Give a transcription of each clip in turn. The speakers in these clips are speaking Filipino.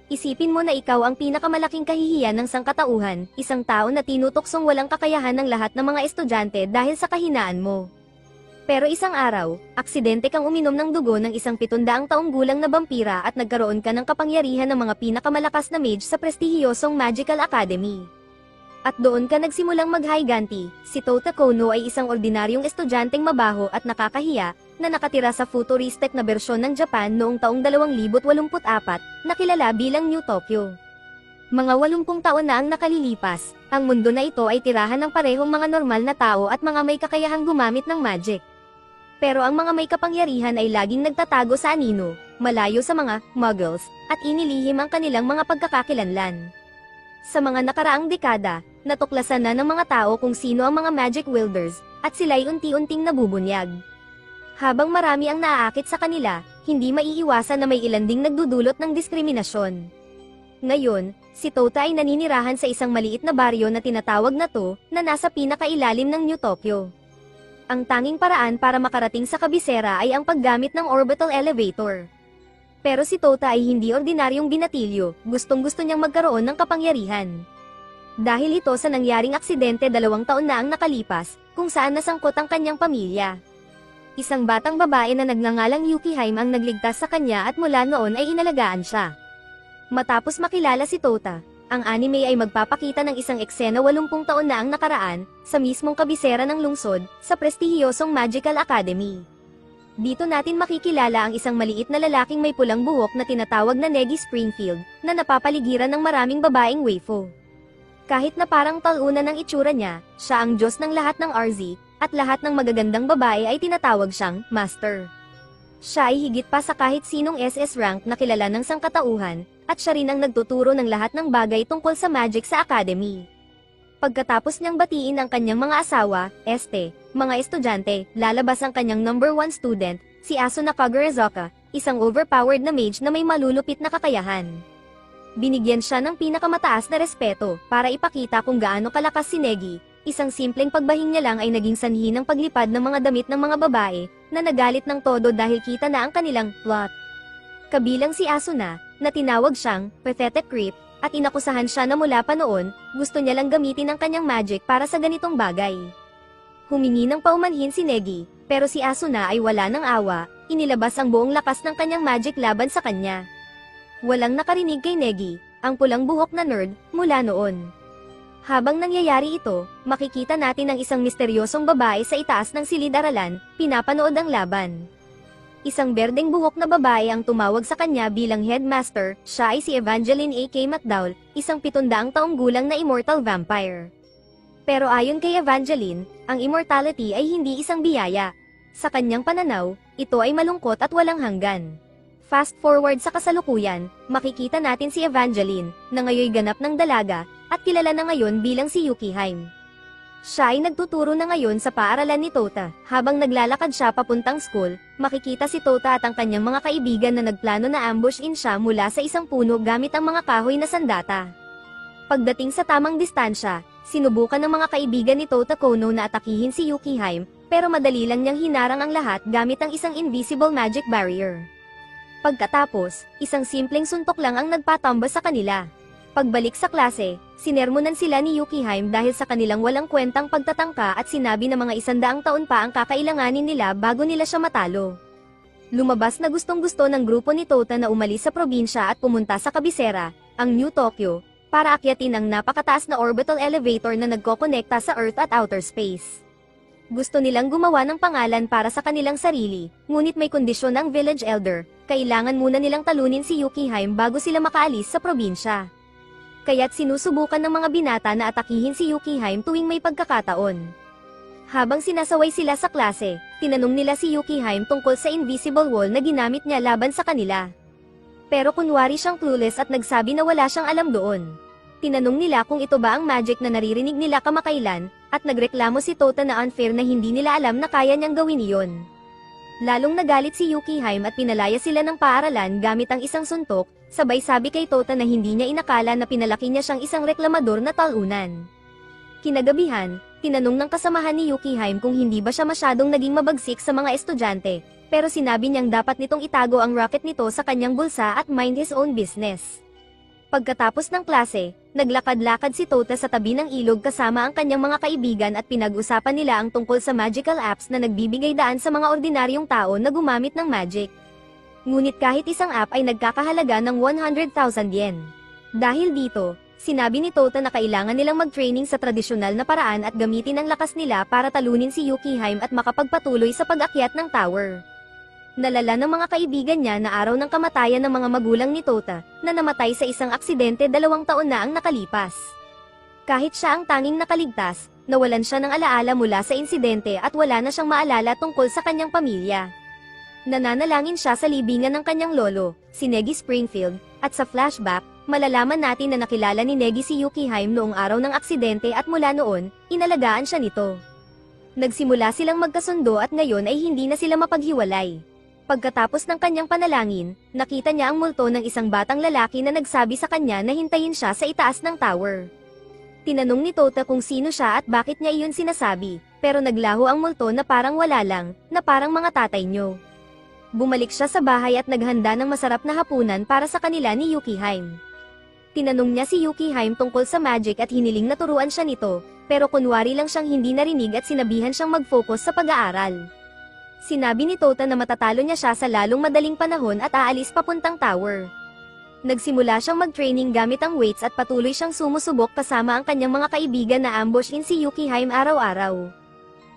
Isipin mo na ikaw ang pinakamalaking kahihiyan ng sangkatauhan, isang tao na tinutuksong walang kakayahan ng lahat ng mga estudyante dahil sa kahinaan mo. Pero isang araw, aksidente kang uminom ng dugo ng isang 700 taong gulang na vampira at nagkaroon ka ng kapangyarihan ng mga pinakamalakas na mage sa prestihiyosong Magical Academy. At doon ka nagsimulang mag-higanti. Si Tota Kono ay isang ordinaryong estudyanteng mabaho at nakakahiya, na nakatira sa futuristic na bersyon ng Japan noong taong 2084, na kilala bilang New Tokyo. Mga 80 taon na ang nakalilipas, ang mundo na ito ay tirahan ng parehong mga normal na tao at mga may kakayahang gumamit ng magic. Pero ang mga may kapangyarihan ay laging nagtatago sa anino, malayo sa mga muggles, at inilihim ang kanilang mga pagkakakilanlan. Sa mga nakaraang dekada, natuklasan na ng mga tao kung sino ang mga magic wielders, at sila'y unti-unting nabubunyag. Habang marami ang naaakit sa kanila, hindi maiiwasan na may ilan ding nagdudulot ng diskriminasyon. Ngayon, si Tota ay naninirahan sa isang maliit na baryo na tinatawag na To, na nasa pinakailalim ng New Tokyo. Ang tanging paraan para makarating sa kabisera ay ang paggamit ng orbital elevator. Pero si Tota ay hindi ordinaryong binatilyo, gustong-gusto niyang magkaroon ng kapangyarihan. Dahil ito sa nangyaring aksidente 2 taon na ang nakalipas, kung saan nasangkot ang kanyang pamilya. Isang batang babae na nagngangalang Yukihime ang nagligtas sa kanya at mula noon ay inalagaan siya. Matapos makilala si Tota, ang anime ay magpapakita ng isang eksena 80 taon na ang nakaraan, sa mismong kabisera ng lungsod, sa prestihiyosong Magical Academy. Dito natin makikilala ang isang maliit na lalaking may pulang buhok na tinatawag na Negi Springfield, na napapaligiran ng maraming babaeng waifu. Kahit na parang talunan ng itsura niya, siya ang Diyos ng lahat ng RZ, at lahat ng magagandang babae ay tinatawag siyang Master. Siya ay higit pa sa kahit sinong SS rank na kilala ng sangkatauhan, at siya rin ang nagtuturo ng lahat ng bagay tungkol sa magic sa academy. Pagkatapos niyang batiin ang kanyang mga asawa, mga estudyante, lalabas ang kanyang number 1 student, si Asuna Kagurazoka, isang overpowered na mage na may malulupit na kakayahan. Binigyan siya ng pinakamataas na respeto, para ipakita kung gaano kalakas si Negi. Isang simpleng pagbahing niya lang ay naging sanhi ng paglipad ng mga damit ng mga babae, na nagalit ng todo dahil kita na ang kanilang plot. Kabilang si Asuna, na tinawag siyang pathetic creep, at inakusahan siya na mula pa noon, gusto niya lang gamitin ang kanyang magic para sa ganitong bagay. Humingi ng paumanhin si Negi, pero si Asuna ay wala ng awa, inilabas ang buong lakas ng kanyang magic laban sa kanya. Walang nakarinig kay Negi, ang pulang buhok na nerd, mula noon. Habang nangyayari ito, makikita natin ang isang misteryosong babae sa itaas ng silid-aralan, pinapanood ang laban. Isang berdeng buhok na babae ang tumawag sa kanya bilang headmaster, siya ay si Evangeline A.K. McDowell, isang 700 taong gulang na immortal vampire. Pero ayon kay Evangeline, ang immortality ay hindi isang biyaya. Sa kanyang pananaw, ito ay malungkot at walang hanggan. Fast forward sa kasalukuyan, makikita natin si Evangeline, na ngayoy ganap ng dalaga, at kilala na ngayon bilang si Yukihime. Siya ay nagtuturo na ngayon sa paaralan ni Tota. Habang naglalakad siya papuntang school, makikita si Tota at ang kanyang mga kaibigan na nagplano na ambush-in siya mula sa isang puno gamit ang mga kahoy na sandata. Pagdating sa tamang distansya, sinubukan ng mga kaibigan ni Tota Kono na atakihin si Yukihime, pero madali lang niyang hinarang ang lahat gamit ang isang invisible magic barrier. Pagkatapos, isang simpleng suntok lang ang nagpatamba sa kanila. Pagbalik sa klase, sinermonan sila ni Yukihime dahil sa kanilang walang kwentang pagtatangka at sinabi na mga 100 taon pa ang kakailanganin nila bago nila siya matalo. Lumabas na gustong-gusto ng grupo ni Tota na umalis sa probinsya at pumunta sa kabisera, ang New Tokyo, para akyatin ang napakataas na orbital elevator na nagkokonekta sa Earth at outer space. Gusto nilang gumawa ng pangalan para sa kanilang sarili, ngunit may kondisyon ang village elder, kailangan muna nilang talunin si Yukihime bago sila makaalis sa probinsya. Kaya't sinusubukan ng mga binata na atakihin si Yukihime tuwing may pagkakataon. Habang sinasaway sila sa klase, tinanong nila si Yukihime tungkol sa invisible wall na ginamit niya laban sa kanila. Pero kunwari siyang clueless at nagsabi na wala siyang alam doon. Tinanong nila kung ito ba ang magic na naririnig nila kamakailan, at nagreklamo si Tota na unfair na hindi nila alam na kaya niyang gawin iyon. Lalong nagalit si Yukihime at pinalaya sila ng paaralan gamit ang isang suntok, sabay sabi kay Tota na hindi niya inakala na pinalaki niya siyang isang reklamador na talunan. Kinagabihan, tinanong ng kasamahan ni Yukihime kung hindi ba siya masyadong naging mabagsik sa mga estudyante, pero sinabi niyang dapat nitong itago ang rocket nito sa kanyang bulsa at mind his own business. Pagkatapos ng klase, naglakad-lakad si Tota sa tabi ng ilog kasama ang kanyang mga kaibigan at pinag-usapan nila ang tungkol sa magical apps na nagbibigay daan sa mga ordinaryong tao na gumamit ng magic. Ngunit kahit isang app ay nagkakahalaga ng 100,000 yen. Dahil dito, sinabi ni Tota na kailangan nilang mag-training sa tradisyonal na paraan at gamitin ang lakas nila para talunin si Yukihime at makapagpatuloy sa pag-akyat ng tower. Nalala ng mga kaibigan niya na araw ng kamatayan ng mga magulang ni Tota, na namatay sa isang aksidente 2 taon na ang nakalipas. Kahit siya ang tanging nakaligtas, nawalan siya ng alaala mula sa insidente at wala na siyang maalala tungkol sa kanyang pamilya. Nananalangin siya sa libingan ng kanyang lolo, si Negi Springfield, at sa flashback, malalaman natin na nakilala ni Negi si Yukihime noong araw ng aksidente at mula noon, inalagaan siya nito. Nagsimula silang magkasundo at ngayon ay hindi na sila mapaghiwalay. Pagkatapos ng kanyang panalangin, nakita niya ang multo ng isang batang lalaki na nagsabi sa kanya na hintayin siya sa itaas ng tower. Tinanong ni Tota kung sino siya at bakit niya iyon sinasabi, pero naglaho ang multo na parang wala lang, na parang mga tatay niyo. Bumalik siya sa bahay at naghanda ng masarap na hapunan para sa kanila ni Yukihime. Tinanong niya si Yukihime tungkol sa magic at hiniling na turuan siya nito, pero kunwari lang siyang hindi narinig at sinabihan siyang mag-focus sa pag-aaral. Sinabi ni Tota na matatalo niya siya sa lalong madaling panahon at aalis papuntang tower. Nagsimula siyang mag-training gamit ang weights at patuloy siyang sumusubok kasama ang kanyang mga kaibigan na ambush-in si Yukihime araw-araw.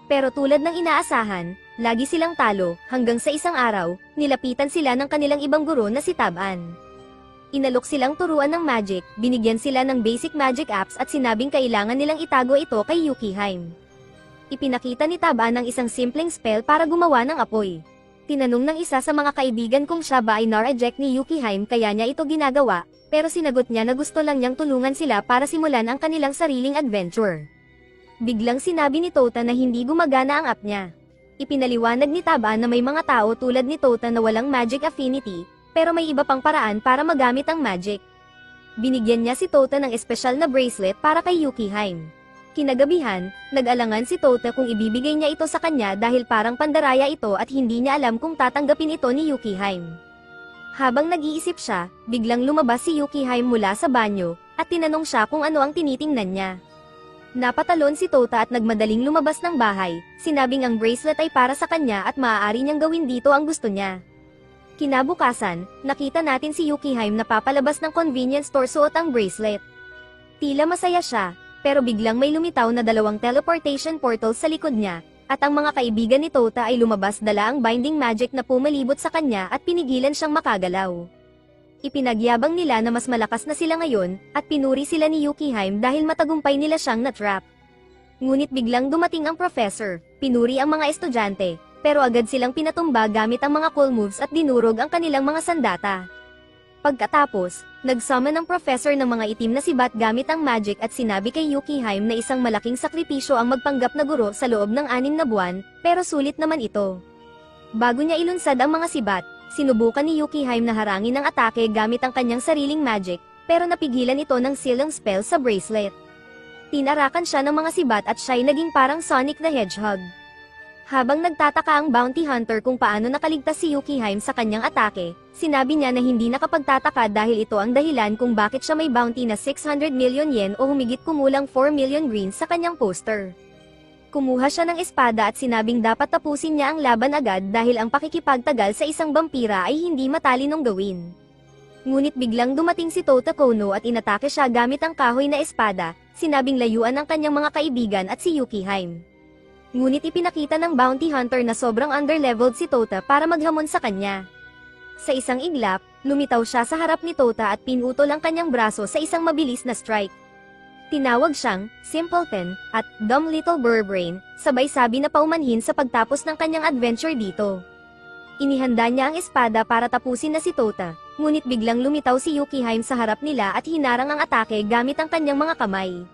Pero tulad ng inaasahan, lagi silang talo, hanggang sa isang araw, nilapitan sila ng kanilang ibang guro na si Taban. Inalok silang turuan ng magic, binigyan sila ng basic magic apps at sinabing kailangan nilang itago ito kay Yukihime. Ipinakita ni Taban ang isang simpleng spell para gumawa ng apoy. Tinanong ng isa sa mga kaibigan kung siya ba ay na-reject ni Yukihime kaya niya ito ginagawa, pero sinagot niya na gusto lang niyang tulungan sila para simulan ang kanilang sariling adventure. Biglang sinabi ni Tota na hindi gumagana ang app niya. Ipinaliwanag ni Taban na may mga tao tulad ni Tota na walang magic affinity, pero may iba pang paraan para magamit ang magic. Binigyan niya si Tota ng espesyal na bracelet para kay Yukihime. Kinagabihan, nag-alangan si Tota kung ibibigay niya ito sa kanya dahil parang pandaraya ito at hindi niya alam kung tatanggapin ito ni Yukihime. Habang nag-iisip siya, biglang lumabas si Yukihime mula sa banyo, at tinanong siya kung ano ang tinitingnan niya. Napatalon si Tota at nagmadaling lumabas ng bahay, sinabing ang bracelet ay para sa kanya at maaari niyang gawin dito ang gusto niya. Kinabukasan, nakita natin si Yukihime na papalabas ng convenience store suot ang bracelet. Tila masaya siya, pero biglang may lumitaw na 2 teleportation portals sa likod niya, at ang mga kaibigan ni Tota ay lumabas dala ang binding magic na pumalibot sa kanya at pinigilan siyang makagalaw. Ipinagyabang nila na mas malakas na sila ngayon, at pinuri sila ni Yukihime dahil matagumpay nila siyang na-trap. Ngunit biglang dumating ang professor, pinuri ang mga estudyante, pero agad silang pinatumba gamit ang mga cool moves at dinurog ang kanilang mga sandata. Pagkatapos, nagsummon ng professor ng mga itim na sibat gamit ang magic at sinabi kay Yukihime na isang malaking sakripisyo ang magpanggap na guro sa loob ng 6 na buwan, pero sulit naman ito. Bago niya ilunsad ang mga sibat, sinubukan ni Yukihime na harangin ang atake gamit ang kanyang sariling magic, pero napigilan ito ng silang spell sa bracelet. Tinarakan siya ng mga sibat at siya'y naging parang Sonic the Hedgehog. Habang nagtataka ang bounty hunter kung paano nakaligtas si Yukihime sa kanyang atake, sinabi niya na hindi nakapagtataka dahil ito ang dahilan kung bakit siya may bounty na 600 million yen o humigit kumulang 4 million greens sa kanyang poster. Kumuha siya ng espada at sinabing dapat tapusin niya ang laban agad dahil ang pakikipagtagal sa isang vampira ay hindi matalinong gawin. Ngunit biglang dumating si Tota Kono at inatake siya gamit ang kahoy na espada, sinabing layuan ang kanyang mga kaibigan at si Yukihime. Ngunit ipinakita ng bounty hunter na sobrang underleveled si Tota para maghamon sa kanya. Sa isang iglap, lumitaw siya sa harap ni Tota at pinutol ang kanyang braso sa isang mabilis na strike. Tinawag siyang simpleton at dumb little burbrain, sabay sabi na paumanhin sa pagtapos ng kanyang adventure dito. Inihanda niya ang espada para tapusin na si Tota, ngunit biglang lumitaw si Yukihime sa harap nila at hinarang ang atake gamit ang kanyang mga kamay.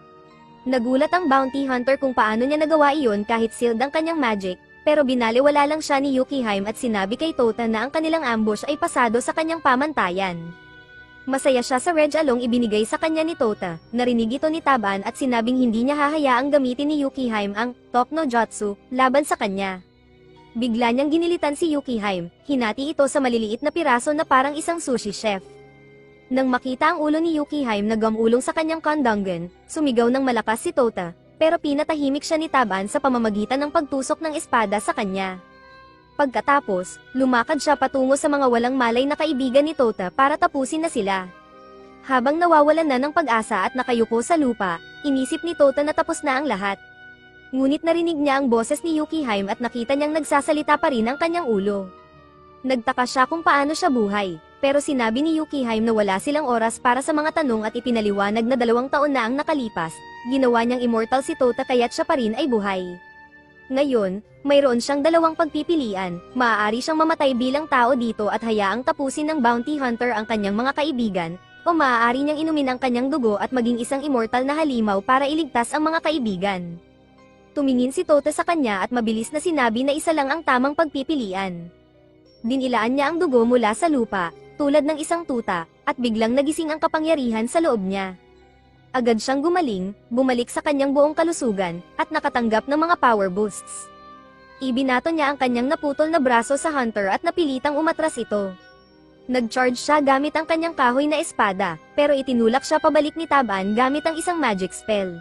Nagulat ang bounty hunter kung paano niya nagawa iyon kahit sealed ang kanyang magic, pero binaliwala lang siya ni Yukihime at sinabi kay Tota na ang kanilang ambush ay pasado sa kanyang pamantayan. Masaya siya sa Red Along ibinigay sa kanya ni Tota, narinig ito ni Taban at sinabing hindi niya hahayaang gamitin ni Yukihime ang Top no Jutsu laban sa kanya. Bigla niyang ginilitan si Yukihime, hinati ito sa maliliit na piraso na parang isang sushi chef. Nang makita ang ulo ni Yukihime na gumulong sa kanyang kandangan, sumigaw ng malakas si Tota, pero pinatahimik siya ni Taban sa pamamagitan ng pagtusok ng espada sa kanya. Pagkatapos, lumakad siya patungo sa mga walang malay na kaibigan ni Tota para tapusin na sila. Habang nawawalan na ng pag-asa at nakayuko sa lupa, inisip ni Tota na tapos na ang lahat. Ngunit narinig niya ang boses ni Yukihime at nakita niyang nagsasalita pa rin ang kanyang ulo. Nagtaka siya kung paano siya buhay, pero sinabi ni Yukihime na wala silang oras para sa mga tanong at ipinaliwanag na 2 taon na ang nakalipas, ginawa niyang immortal si Tota kaya't siya pa rin ay buhay. Ngayon, mayroon siyang 2 pagpipilian, maaari siyang mamatay bilang tao dito at hayaang tapusin ng bounty hunter ang kanyang mga kaibigan, o maaari niyang inumin ang kanyang dugo at maging isang immortal na halimaw para iligtas ang mga kaibigan. Tumingin si Tota sa kanya at mabilis na sinabi na isa lang ang tamang pagpipilian. Dinilaan niya ang dugo mula sa lupa, tulad ng isang tuta, at biglang nagising ang kapangyarihan sa loob niya. Agad siyang gumaling, bumalik sa kanyang buong kalusugan, at nakatanggap ng mga power boosts. Ibinato niya ang kanyang naputol na braso sa hunter at napilitang umatras ito. Nag-charge siya gamit ang kanyang kahoy na espada, pero itinulak siya pabalik ni Taban gamit ang isang magic spell.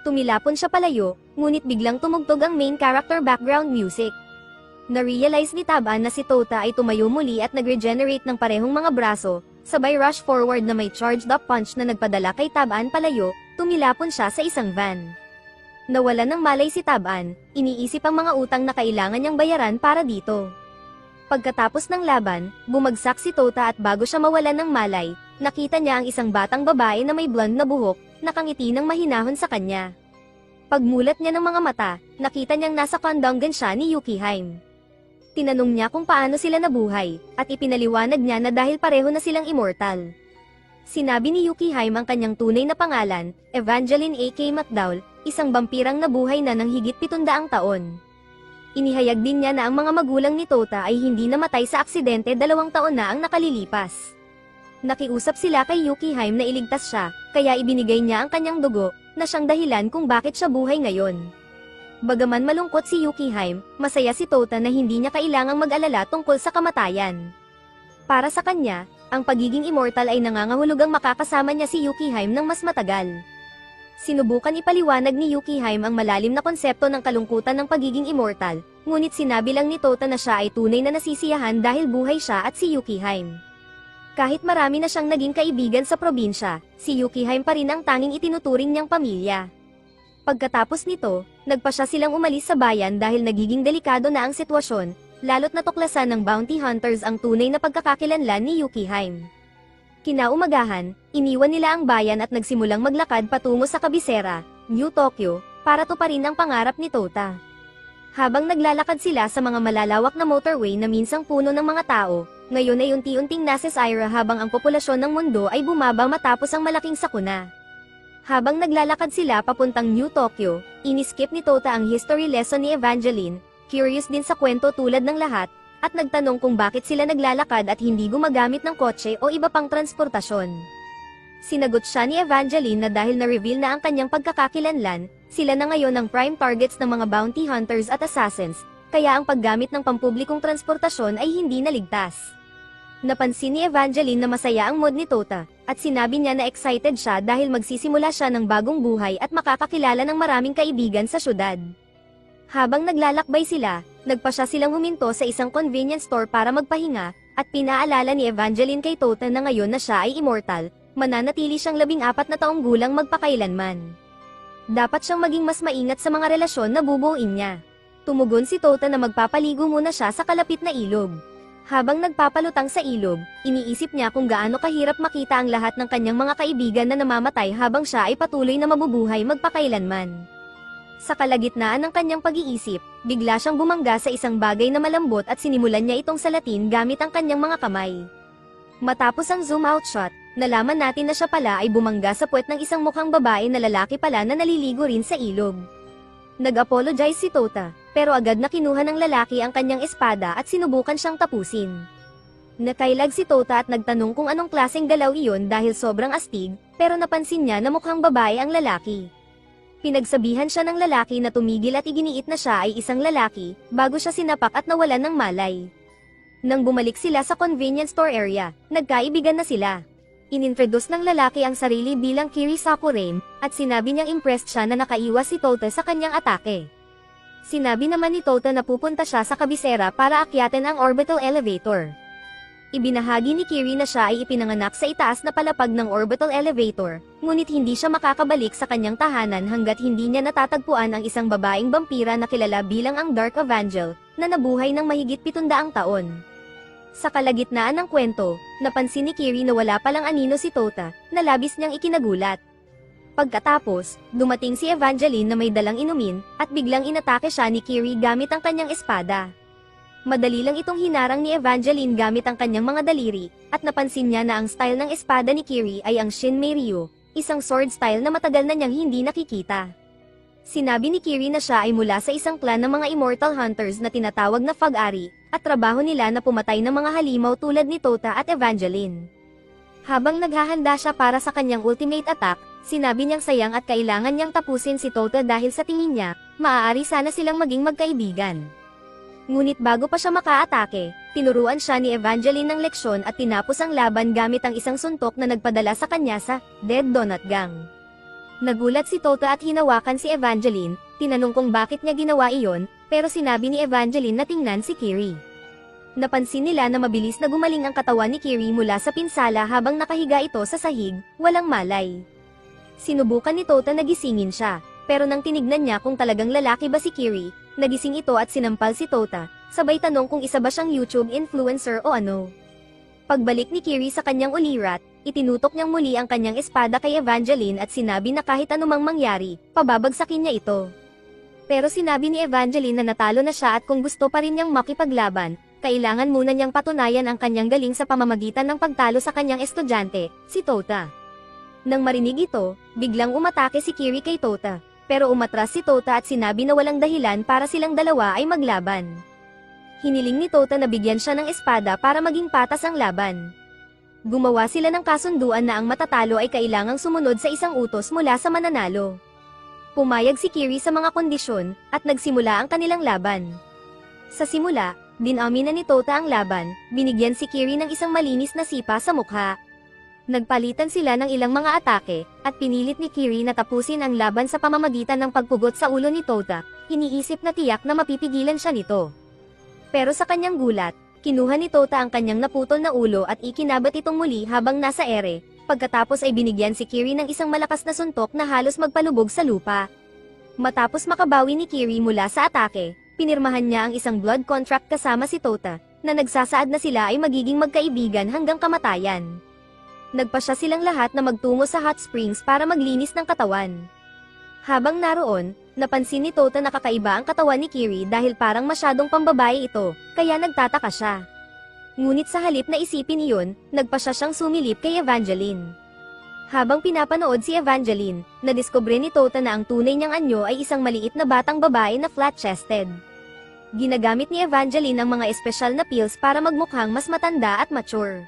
Tumilapon siya palayo, ngunit biglang tumugtog ang main character background music. Na-realize ni Taban na si Tota ay tumayo muli at nag-regenerate ng parehong mga braso, sabay rush forward na may charged up punch na nagpadala kay Taban palayo, tumilapon siya sa isang van. Nawalan ng malay si Taban, iniisip ang mga utang na kailangan niyang bayaran para dito. Pagkatapos ng laban, bumagsak si Tota at bago siya mawalan ng malay, nakita niya ang isang batang babae na may blonde na buhok, nakangiti ng mahinahon sa kanya. Pagmulat niya ng mga mata, nakita niyang nasa kandangan siya ni Yukihime. Tinanong niya kung paano sila nabuhay, at ipinaliwanag niya na dahil pareho na silang immortal. Sinabi ni Yukihime ang kanyang tunay na pangalan, Evangeline A.K. McDowell, isang vampirang nabuhay na ng higit 700 taon. Inihayag din niya na ang mga magulang ni Tota ay hindi namatay sa aksidente 2 taon na ang nakalilipas. Nakiusap sila kay Yukihime na iligtas siya, kaya ibinigay niya ang kanyang dugo, na siyang dahilan kung bakit siya buhay ngayon. Bagaman malungkot si Yukihime, masaya si Tota na hindi niya kailangang mag-alala tungkol sa kamatayan. Para sa kanya, ang pagiging immortal ay nangangahulugang makakasama niya si Yukihime ng mas matagal. Sinubukan ipaliwanag ni Yukihime ang malalim na konsepto ng kalungkutan ng pagiging immortal, ngunit sinabi lang ni Tota na siya ay tunay na nasisiyahan dahil buhay siya at si Yukihime. Kahit marami na siyang naging kaibigan sa probinsya, si Yukihime pa rin ang tanging itinuturing niyang pamilya. Pagkatapos nito, nagpasya silang umalis sa bayan dahil nagiging delikado na ang sitwasyon, lalo't natuklasan ng bounty hunters ang tunay na pagkakakilanlan ni Yukihime. Kinaumagahan, iniwan nila ang bayan at nagsimulang maglakad patungo sa kabisera, New Tokyo, para tuparin ang pangarap ni Tota. Habang naglalakad sila sa mga malalawak na motorway na minsang puno ng mga tao, ngayon ay unti-unting nasisira habang ang populasyon ng mundo ay bumaba matapos ang malaking sakuna. Habang naglalakad sila papuntang New Tokyo, iniskip ni Tota ang history lesson ni Evangeline, curious din sa kwento tulad ng lahat, at nagtanong kung bakit sila naglalakad at hindi gumagamit ng kotse o iba pang transportasyon. Sinagot siya ni Evangeline na dahil na-reveal na ang kanyang pagkakakilanlan, sila na ngayon ang prime targets ng mga bounty hunters at assassins, kaya ang paggamit ng pampublikong transportasyon ay hindi naligtas. Napansin ni Evangeline na masaya ang mood ni Tota, at sinabi niya na excited siya dahil magsisimula siya ng bagong buhay at makakakilala ng maraming kaibigan sa syudad. Habang naglalakbay sila, nagpasya silang huminto sa isang convenience store para magpahinga, at pinaalala ni Evangeline kay Tota na ngayon na siya ay immortal, mananatili siyang 14 na taong gulang magpakailanman. Dapat siyang maging mas maingat sa mga relasyon na bubuuin niya. Tumugon si Tota na magpapaligo muna siya sa kalapit na ilog. Habang nagpapalutang sa ilog, iniisip niya kung gaano kahirap makita ang lahat ng kanyang mga kaibigan na namamatay habang siya ay patuloy na mabubuhay magpakailanman. Sa kalagitnaan ng kanyang pag-iisip, bigla siyang bumangga sa isang bagay na malambot at sinimulan niya itong salatin gamit ang kanyang mga kamay. Matapos ang zoom out shot, nalaman natin na siya pala ay bumangga sa puwet ng isang mukhang babae na lalaki pala na naliligo rin sa ilog. Nag-apologize si Tota, pero agad na kinuha ng lalaki ang kanyang espada at sinubukan siyang tapusin. Nakailag si Tota at nagtanong kung anong klaseng galaw iyon dahil sobrang astig, pero napansin niya na mukhang babae ang lalaki. Pinagsabihan siya ng lalaki na tumigil at iginiit na siya ay isang lalaki, bago siya sinapak at nawalan ng malay. Nang bumalik sila sa convenience store area, nagkaibigan na sila. Inintroduce ng lalaki ang sarili bilang Kiri Sakuren, at sinabi niyang impressed siya na nakaiwas si Tota sa kanyang atake. Sinabi naman ni Tota na pupunta siya sa kabisera para akyatin ang orbital elevator. Ibinahagi ni Kiri na siya ay ipinanganak sa itaas na palapag ng orbital elevator, ngunit hindi siya makakabalik sa kanyang tahanan hanggat hindi niya natatagpuan ang isang babaeng vampira na kilala bilang ang Dark Evangel, na nabuhay ng mahigit 700 taon. Sa kalagitnaan ng kwento, napansin ni Kiri na wala palang anino si Tota, na labis niyang ikinagulat. Pagkatapos, dumating si Evangeline na may dalang inumin, at biglang inatake siya ni Kiri gamit ang kanyang espada. Madali lang itong hinarang ni Evangeline gamit ang kanyang mga daliri, at napansin niya na ang style ng espada ni Kiri ay ang Shinmei Ryu, isang sword style na matagal na niyang hindi nakikita. Sinabi ni Kiri na siya ay mula sa isang clan ng mga immortal hunters na tinatawag na Fag-Ari, at trabaho nila na pumatay ng mga halimaw tulad ni Tota at Evangeline. Habang naghahanda siya para sa kanyang ultimate attack, sinabi niyang sayang at kailangan niyang tapusin si Tota dahil sa tingin niya, maaari sana silang maging magkaibigan. Ngunit bago pa siya maka-atake, tinuruan siya ni Evangeline ng leksyon at tinapos ang laban gamit ang isang suntok na nagpadala sa kanya sa Dead Donut Gang. Nagulat si Tota at hinawakan si Evangeline, tinanong kung bakit niya ginawa iyon, pero sinabi ni Evangeline na tingnan si Kiri. Napansin nila na mabilis na gumaling ang katawan ni Kiri mula sa pinsala habang nakahiga ito sa sahig, walang malay. Sinubukan ni Tota na gisingin siya, pero nang tinignan niya kung talagang lalaki ba si Kiri, nagising ito at sinampal si Tota, sabay tanong kung isa ba siyang YouTube influencer o ano. Pagbalik ni Kiri sa kanyang ulirat, itinutok niyang muli ang kanyang espada kay Evangeline at sinabi na kahit anumang mangyari, pababagsakin niya ito. Pero sinabi ni Evangeline na natalo na siya at kung gusto pa rin niyang makipaglaban, kailangan muna niyang patunayan ang kanyang galing sa pamamagitan ng pagtalo sa kanyang estudyante, si Tota. Nang marinig ito, biglang umatake si Kiri kay Tota, pero umatras si Tota at sinabi na walang dahilan para silang dalawa ay maglaban. Hiniling ni Tota na bigyan siya ng espada para maging patas ang laban. Gumawa sila ng kasunduan na ang matatalo ay kailangang sumunod sa isang utos mula sa mananalo. Pumayag si Kiri sa mga kondisyon, at nagsimula ang kanilang laban. Sa simula, dinamin na ni Tota ang laban, binigyan si Kiri ng isang malinis na sipa sa mukha. Nagpalitan sila ng ilang mga atake, at pinilit ni Kiri na tapusin ang laban sa pamamagitan ng pagpugot sa ulo ni Tota, iniisip na tiyak na mapipigilan siya nito. Pero sa kanyang gulat, kinuha ni Tota ang kanyang naputol na ulo at ikinabat itong muli habang nasa ere, pagkatapos ay binigyan si Kiri ng isang malakas na suntok na halos magpalubog sa lupa. Matapos makabawi ni Kiri mula sa atake, pinirmahan niya ang isang blood contract kasama si Tota, na nagsasaad na sila ay magiging magkaibigan hanggang kamatayan. Nagpasya silang lahat na magtungo sa hot springs para maglinis ng katawan. Habang naroon, napansin ni Tota na kakaiba ang katawan ni Kiri dahil parang masyadong pambabae ito, kaya nagtataka siya. Ngunit sa halip na isipin iyon, nagpasya siyang sumilip kay Evangeline. Habang pinapanood si Evangeline, nadiskubre ni Tota na ang tunay niyang anyo ay isang maliit na batang babae na flat-chested. Ginagamit ni Evangeline ang mga espesyal na pills para magmukhang mas matanda at mature.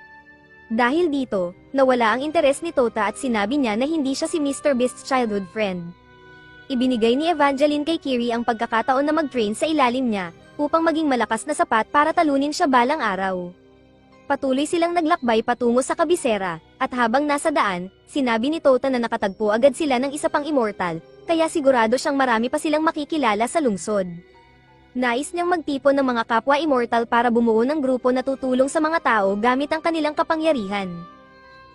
Dahil dito, nawala ang interes ni Tota at sinabi niya na hindi siya si Mr. Beast's childhood friend. Ibinigay ni Evangeline kay Kiri ang pagkakataon na mag-train sa ilalim niya, upang maging malakas na sapat para talunin siya balang araw. Patuloy silang naglakbay patungo sa kabisera, at habang nasa daan, sinabi ni Tota na nakatagpo agad sila ng isa pang immortal, kaya sigurado siyang marami pa silang makikilala sa lungsod. Nais niyang magtipon ng mga kapwa immortal para bumuo ng grupo na tutulong sa mga tao gamit ang kanilang kapangyarihan.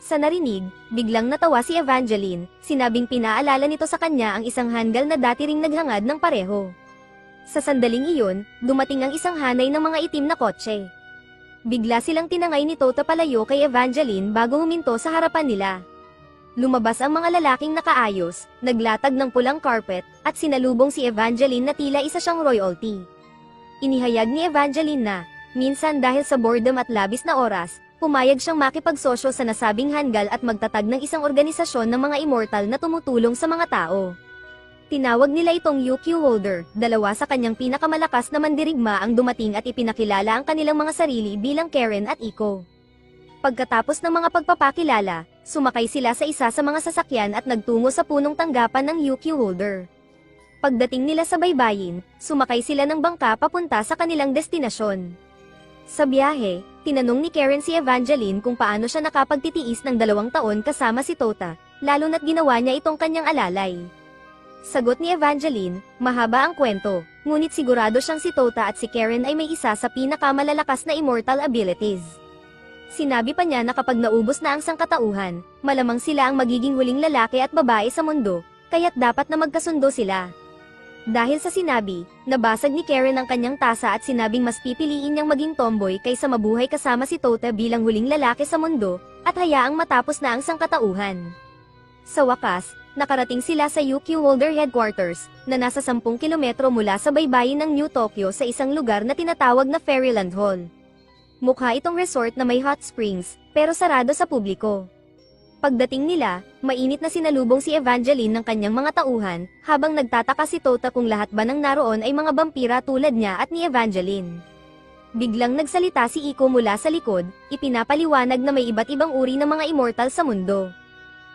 Sa narinig, biglang natawa si Evangeline, sinabing pinaalala nito sa kanya ang isang hanggal na dati ring naghangad ng pareho. Sa sandaling iyon, dumating ang isang hanay ng mga itim na kotse. Bigla silang tinangay ni Tota palayo kay Evangeline bago huminto sa harapan nila. Lumabas ang mga lalaking nakaayos, naglatag ng pulang carpet, at sinalubong si Evangeline na tila isa siyang royalty. Inihayag ni Evangeline na, minsan dahil sa boredom at labis na oras, pumayag siyang makipagsosyo sa nasabing hanggal at magtatag ng isang organisasyon ng mga immortal na tumutulong sa mga tao. Tinawag nila itong UQ Holder, dalawa sa kanyang pinakamalakas na mandirigma ang dumating at ipinakilala ang kanilang mga sarili bilang Karen at Iko. Pagkatapos ng mga pagpapakilala, sumakay sila sa isa sa mga sasakyan at nagtungo sa punong tanggapan ng UQ Holder. Pagdating nila sa baybayin, sumakay sila ng bangka papunta sa kanilang destinasyon. Sa biyahe, tinanong ni Karen si Evangeline kung paano siya nakapagtitiis ng 2 taon kasama si Tota, lalo na't ginawa niya itong kanyang alalay. Sagot ni Evangeline, mahaba ang kwento, ngunit sigurado siyang si Tota at si Karen ay may isa sa pinakamalalakas na immortal abilities. Sinabi pa niya na kapag naubos na ang sangkatauhan, malamang sila ang magiging huling lalaki at babae sa mundo, kaya't dapat na magkasundo sila. Dahil sa sinabi, nabasag ni Karen ang kanyang tasa at sinabing mas pipiliin niyang maging tomboy kaysa mabuhay kasama si Tota bilang huling lalaki sa mundo, at hayaang matapos na ang sangkatauhan. Sa wakas, nakarating sila sa UQ Holder Headquarters, na nasa 10 kilometro mula sa baybayin ng New Tokyo sa isang lugar na tinatawag na Fairyland Hall. Mukha itong resort na may hot springs, pero sarado sa publiko. Pagdating nila, mainit na sinalubong si Evangeline ng kanyang mga tauhan, habang nagtataka si Tota kung lahat ba ng naroon ay mga vampira tulad niya at ni Evangeline. Biglang nagsalita si Iko mula sa likod, ipinapaliwanag na may iba't ibang uri ng mga immortal sa mundo.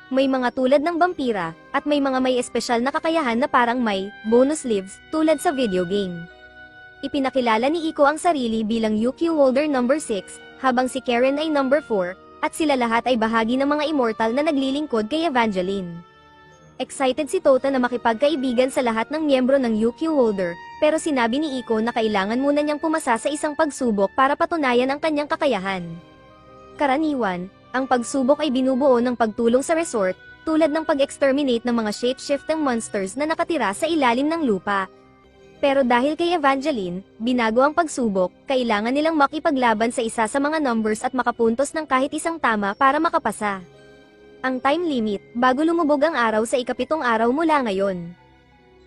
May mga tulad ng vampira, at may mga may espesyal na kakayahan na parang may bonus lives, tulad sa video game. Ipinakilala ni Iko ang sarili bilang UQ Holder number 6, habang si Karen ay number 4, at sila lahat ay bahagi ng mga immortal na naglilingkod kay Evangeline. Excited si Tota na makipagkaibigan sa lahat ng miyembro ng UQ Holder, pero sinabi ni Iko na kailangan muna niyang pumasa sa isang pagsubok para patunayan ang kanyang kakayahan. Karaniwan, ang pagsubok ay binubuo ng pagtulong sa resort, tulad ng pag-exterminate ng mga shape-shifting monsters na nakatira sa ilalim ng lupa. Pero dahil kay Evangeline, binago ang pagsubok, kailangan nilang makipaglaban sa isa sa mga numbers at makapuntos ng kahit isang tama para makapasa. Ang time limit, bago lumubog ang araw sa ika-7 araw mula ngayon.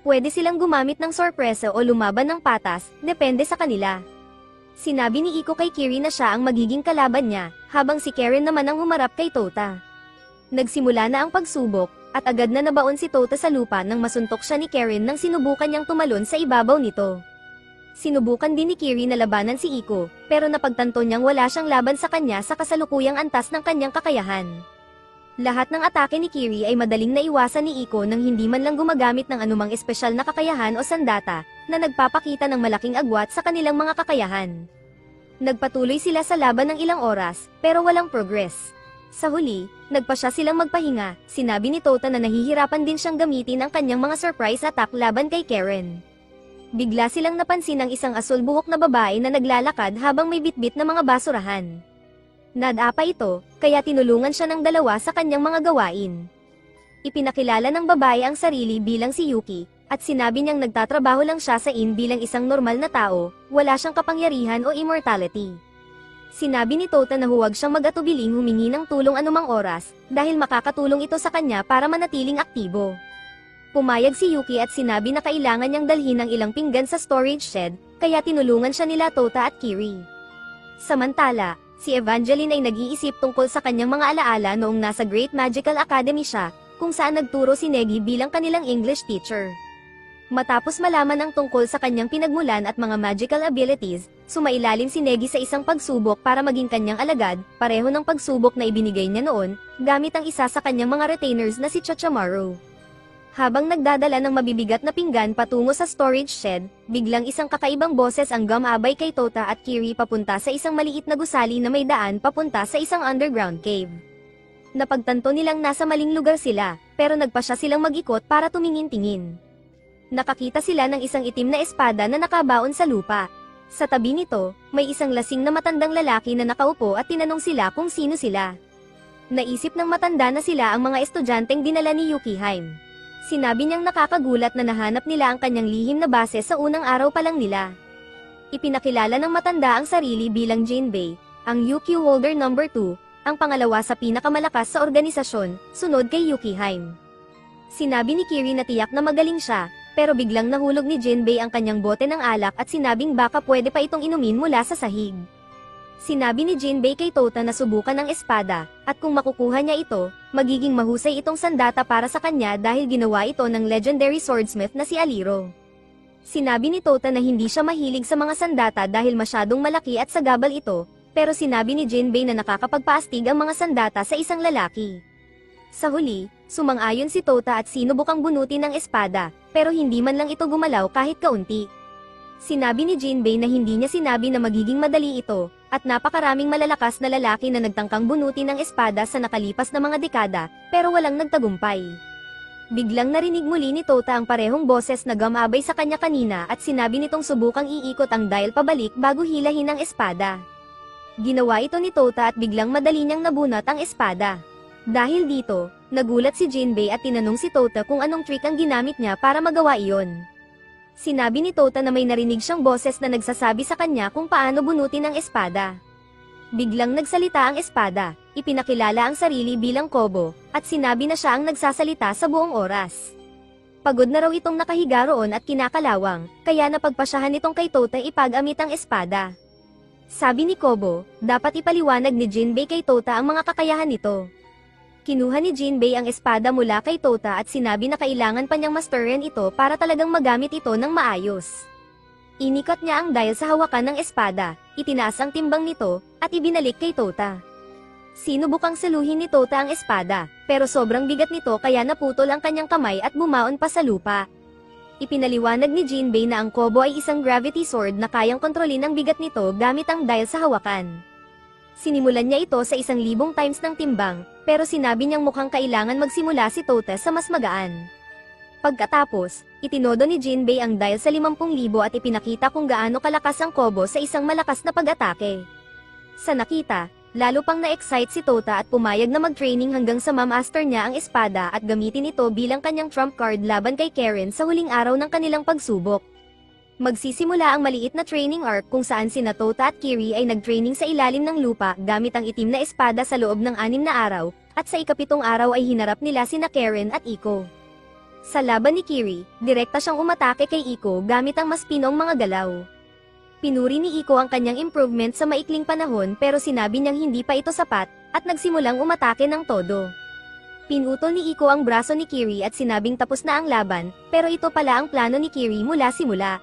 Pwede silang gumamit ng sorpresa o lumaban ng patas, depende sa kanila. Sinabi ni Iko kay Kiri na siya ang magiging kalaban niya, habang si Karen naman ang humarap kay Tota. Nagsimula na ang pagsubok, at agad na nabaon si Tota sa lupa nang masuntok siya ni Karen nang sinubukan niyang tumalon sa ibabaw nito. Sinubukan din ni Kiri na labanan si Iko, pero napagtanto niyang wala siyang laban sa kanya sa kasalukuyang antas ng kanyang kakayahan. Lahat ng atake ni Kiri ay madaling naiwasan ni Iko nang hindi man lang gumagamit ng anumang espesyal na kakayahan o sandata, na nagpapakita ng malaking agwat sa kanilang mga kakayahan. Nagpatuloy sila sa laban ng ilang oras, pero walang progress. Sa huli, nagpasya silang magpahinga, sinabi ni Tota na nahihirapan din siyang gamitin ang kanyang mga surprise attack laban kay Karen. Bigla silang napansin ng isang asul buhok na babae na naglalakad habang may bitbit na mga basurahan. Nadapa ito, kaya tinulungan siya ng dalawa sa kanyang mga gawain. Ipinakilala ng babae ang sarili bilang si Yuki, at sinabi niyang nagtatrabaho lang siya sa inn bilang isang normal na tao, wala siyang kapangyarihan o immortality. Sinabi ni Tota na huwag siyang mag-atubiling humingi ng tulong anumang oras, dahil makakatulong ito sa kanya para manatiling aktibo. Pumayag si Yuki at sinabi na kailangan niyang dalhin ang ilang pinggan sa storage shed, kaya tinulungan siya nila Tota at Kiri. Samantala, si Evangeline ay nag-iisip tungkol sa kanyang mga alaala noong nasa Great Magical Academy siya, kung saan nagturo si Negi bilang kanilang English teacher. Matapos malaman ang tungkol sa kanyang pinagmulan at mga magical abilities, sumailalim si Negi sa isang pagsubok para maging kanyang alagad, pareho ng pagsubok na ibinigay niya noon, gamit ang isa sa kanyang mga retainers na si Chochamaru. Habang nagdadala ng mabibigat na pinggan patungo sa storage shed, biglang isang kakaibang boses ang gumabay kay Tota at Kiri papunta sa isang maliit na gusali na may daan papunta sa isang underground cave. Napagtanto nilang nasa maling lugar sila, pero nagpasya silang mag-ikot para tumingin-tingin. Nakakita sila ng isang itim na espada na nakabaon sa lupa. Sa tabi nito, may isang lasing na matandang lalaki na nakaupo at tinanong sila kung sino sila. Naisip ng matanda na sila ang mga estudyanteng dinala ni Yukihaim. Sinabi niyang nakakagulat na nahanap nila ang kanyang lihim na base sa unang araw pa lang nila. Ipinakilala ng matanda ang sarili bilang Jinbei, ang UQ Holder number 2, ang pangalawa sa pinakamalakas sa organisasyon, sunod kay Yukihaim. Sinabi ni Kiri na tiyak na magaling siya, pero biglang nahulog ni Jinbei ang kanyang bote ng alak at sinabing baka pwede pa itong inumin mula sa sahig. Sinabi ni Jinbei kay Tota na subukan ang espada, at kung makukuha niya ito, magiging mahusay itong sandata para sa kanya dahil ginawa ito ng legendary swordsmith na si Aliro. Sinabi ni Tota na hindi siya mahilig sa mga sandata dahil masyadong malaki at sagabal ito, pero sinabi ni Jinbei na nakakapagpaastig ang mga sandata sa isang lalaki. Sa huli, sumang-ayon si Tota at sinubukang bunutin ang espada, pero hindi man lang ito gumalaw kahit kaunti. Sinabi ni Jinbei na hindi niya sinabi na magiging madali ito, at napakaraming malalakas na lalaki na nagtangkang bunutin ng espada sa nakalipas na mga dekada, pero walang nagtagumpay. Biglang narinig muli ni Tota ang parehong boses na gumabay sa kanya kanina at sinabi nitong subukang iikot ang dial pabalik bago hilahin ang espada. Ginawa ito ni Tota at biglang madali niyang nabunot ang espada. Dahil dito, nagulat si Jinbei at tinanong si Tota kung anong trick ang ginamit niya para magawa iyon. Sinabi ni Tota na may narinig siyang boses na nagsasabi sa kanya kung paano bunutin ang espada. Biglang nagsalita ang espada, ipinakilala ang sarili bilang Kobo, at sinabi na siya ang nagsasalita sa buong oras. Pagod na raw itong nakahiga roon at kinakalawang, kaya napagpasyahan itong kay Tota ipag-amit ang espada. Sabi ni Kobo, dapat ipaliwanag ni Jinbei kay Tota ang mga kakayahan nito. Kinuha ni Jinbei ang espada mula kay Tota at sinabi na kailangan pa niyang masterin ito para talagang magamit ito ng maayos. Inikot niya ang dial sa hawakan ng espada, itinaas ang timbang nito, at ibinalik kay Tota. Sinubukang saluhin ni Tota ang espada, pero sobrang bigat nito kaya naputol ang kanyang kamay at bumaon pa sa lupa. Ipinaliwanag ni Jinbei na ang Kobo ay isang gravity sword na kayang kontrolin ang bigat nito gamit ang dial sa hawakan. Sinimulan niya ito sa 1,000 times ng timbang, pero sinabi niyang mukhang kailangan magsimula si Tota sa mas magaan. Pagkatapos, itinodo ni Jinbei ang dial sa 50,000 at ipinakita kung gaano kalakas ang Kobo sa isang malakas na pag-atake. Sa nakita, lalo pang na-excite si Tota at pumayag na mag-training hanggang sa ma-master niya ang espada at gamitin ito bilang kanyang trump card laban kay Karen sa huling araw ng kanilang pagsubok. Magsisimula ang maliit na training arc kung saan sina Tota at Kiri ay nag-training sa ilalim ng lupa gamit ang itim na espada sa loob ng 6 na araw, at sa ika-7 araw ay hinarap nila sina Karen at Iko. Sa laban ni Kiri, direkta siyang umatake kay Iko gamit ang mas pinong mga galaw. Pinuri ni Iko ang kanyang improvement sa maikling panahon pero sinabi niyang hindi pa ito sapat, at nagsimulang umatake ng todo. Pinutol ni Iko ang braso ni Kiri at sinabing tapos na ang laban, pero ito pala ang plano ni Kiri mula simula.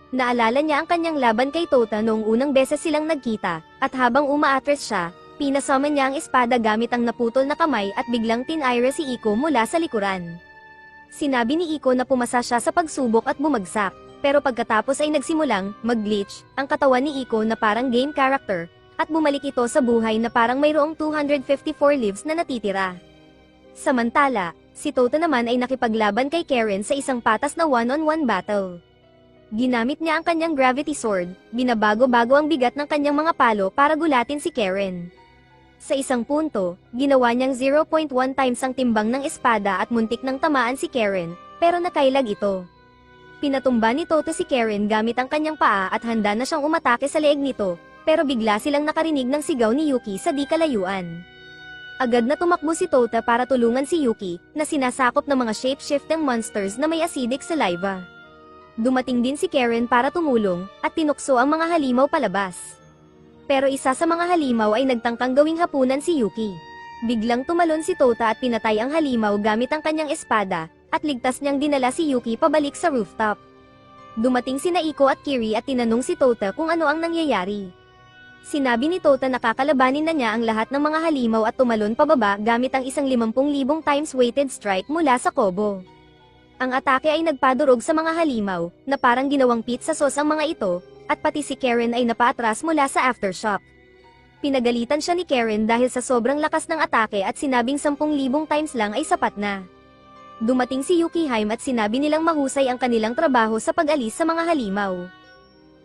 Naalala niya ang kanyang laban kay Tota noong unang beses silang nagkita, at habang umaatres siya, pinasummon niya ang espada gamit ang naputol na kamay at biglang tinire si Iko mula sa likuran. Sinabi ni Iko na pumasa siya sa pagsubok at bumagsak, pero pagkatapos ay nagsimulang mag-glitch ang katawan ni Iko na parang game character, at bumalik ito sa buhay na parang mayroong 254 lives na natitira. Samantala, si Tota naman ay nakipaglaban kay Karen sa isang patas na one-on-one battle. Ginamit niya ang kanyang gravity sword, binabago-bago ang bigat ng kanyang mga palo para gulatin si Karen. Sa isang punto, ginawa niyang 0.1 times ang timbang ng espada at muntik nang tamaan si Karen, pero nakailag ito. Pinatumba ni Tota si Karen gamit ang kanyang paa at handa na siyang umatake sa leeg nito, pero bigla silang nakarinig ng sigaw ni Yuki sa di kalayuan. Agad na tumakbo si Tota para tulungan si Yuki, na sinasakop ng mga shape-shifting monsters na may acidic saliva. Dumating din si Karen para tumulong, at tinukso ang mga halimaw palabas. Pero isa sa mga halimaw ay nagtangkang gawing hapunan si Yuki. Biglang tumalon si Tota at pinatay ang halimaw gamit ang kanyang espada, at ligtas niyang dinala si Yuki pabalik sa rooftop. Dumating sina Iko at Kiri at tinanong si Tota kung ano ang nangyayari. Sinabi ni Tota na kakalabanin na niya ang lahat ng mga halimaw at tumalon pababa gamit ang 50,000 times weighted strike mula sa Kobo. Ang atake ay nagpadurog sa mga halimaw, na parang ginawang pizza sauce ang mga ito, at pati si Karen ay napaatras mula sa aftershock. Pinagalitan siya ni Karen dahil sa sobrang lakas ng atake at sinabing 10,000 times lang ay sapat na. Dumating si Yuki Haim at sinabi nilang mahusay ang kanilang trabaho sa pag-alis sa mga halimaw.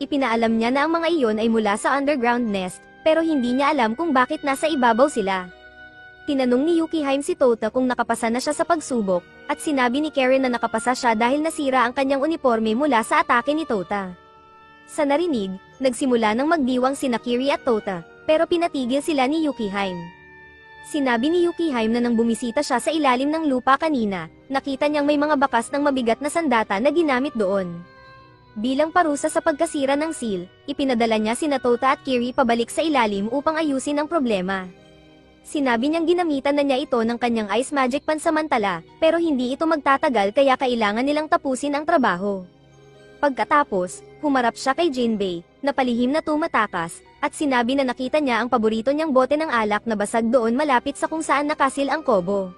Ipinaalam niya na ang mga iyon ay mula sa underground nest, pero hindi niya alam kung bakit nasa ibabaw sila. Tinanong ni Yuki Haim si Tota kung nakapasa na siya sa pagsubok, at sinabi ni Karen na nakapasa siya dahil nasira ang kanyang uniforme mula sa atake ni Tota. Sa narinig, nagsimula ng magdiwang sina Kiri at Tota, pero pinatigil sila ni Yuki Haim. Sinabi ni Yuki Haim na nang bumisita siya sa ilalim ng lupa kanina, nakita niyang may mga bakas ng mabigat na sandata na ginamit doon. Bilang parusa sa pagkasira ng seal, ipinadala niya sina Tota at Kiri pabalik sa ilalim upang ayusin ang problema. Sinabi niyang ginamitan na niya ito ng kanyang ice magic pansamantala, pero hindi ito magtatagal kaya kailangan nilang tapusin ang trabaho. Pagkatapos, humarap siya kay Jinbei, na palihim na tumatakas, at sinabi na nakita niya ang paborito niyang bote ng alak na basag doon malapit sa kung saan nakasil ang Kobo.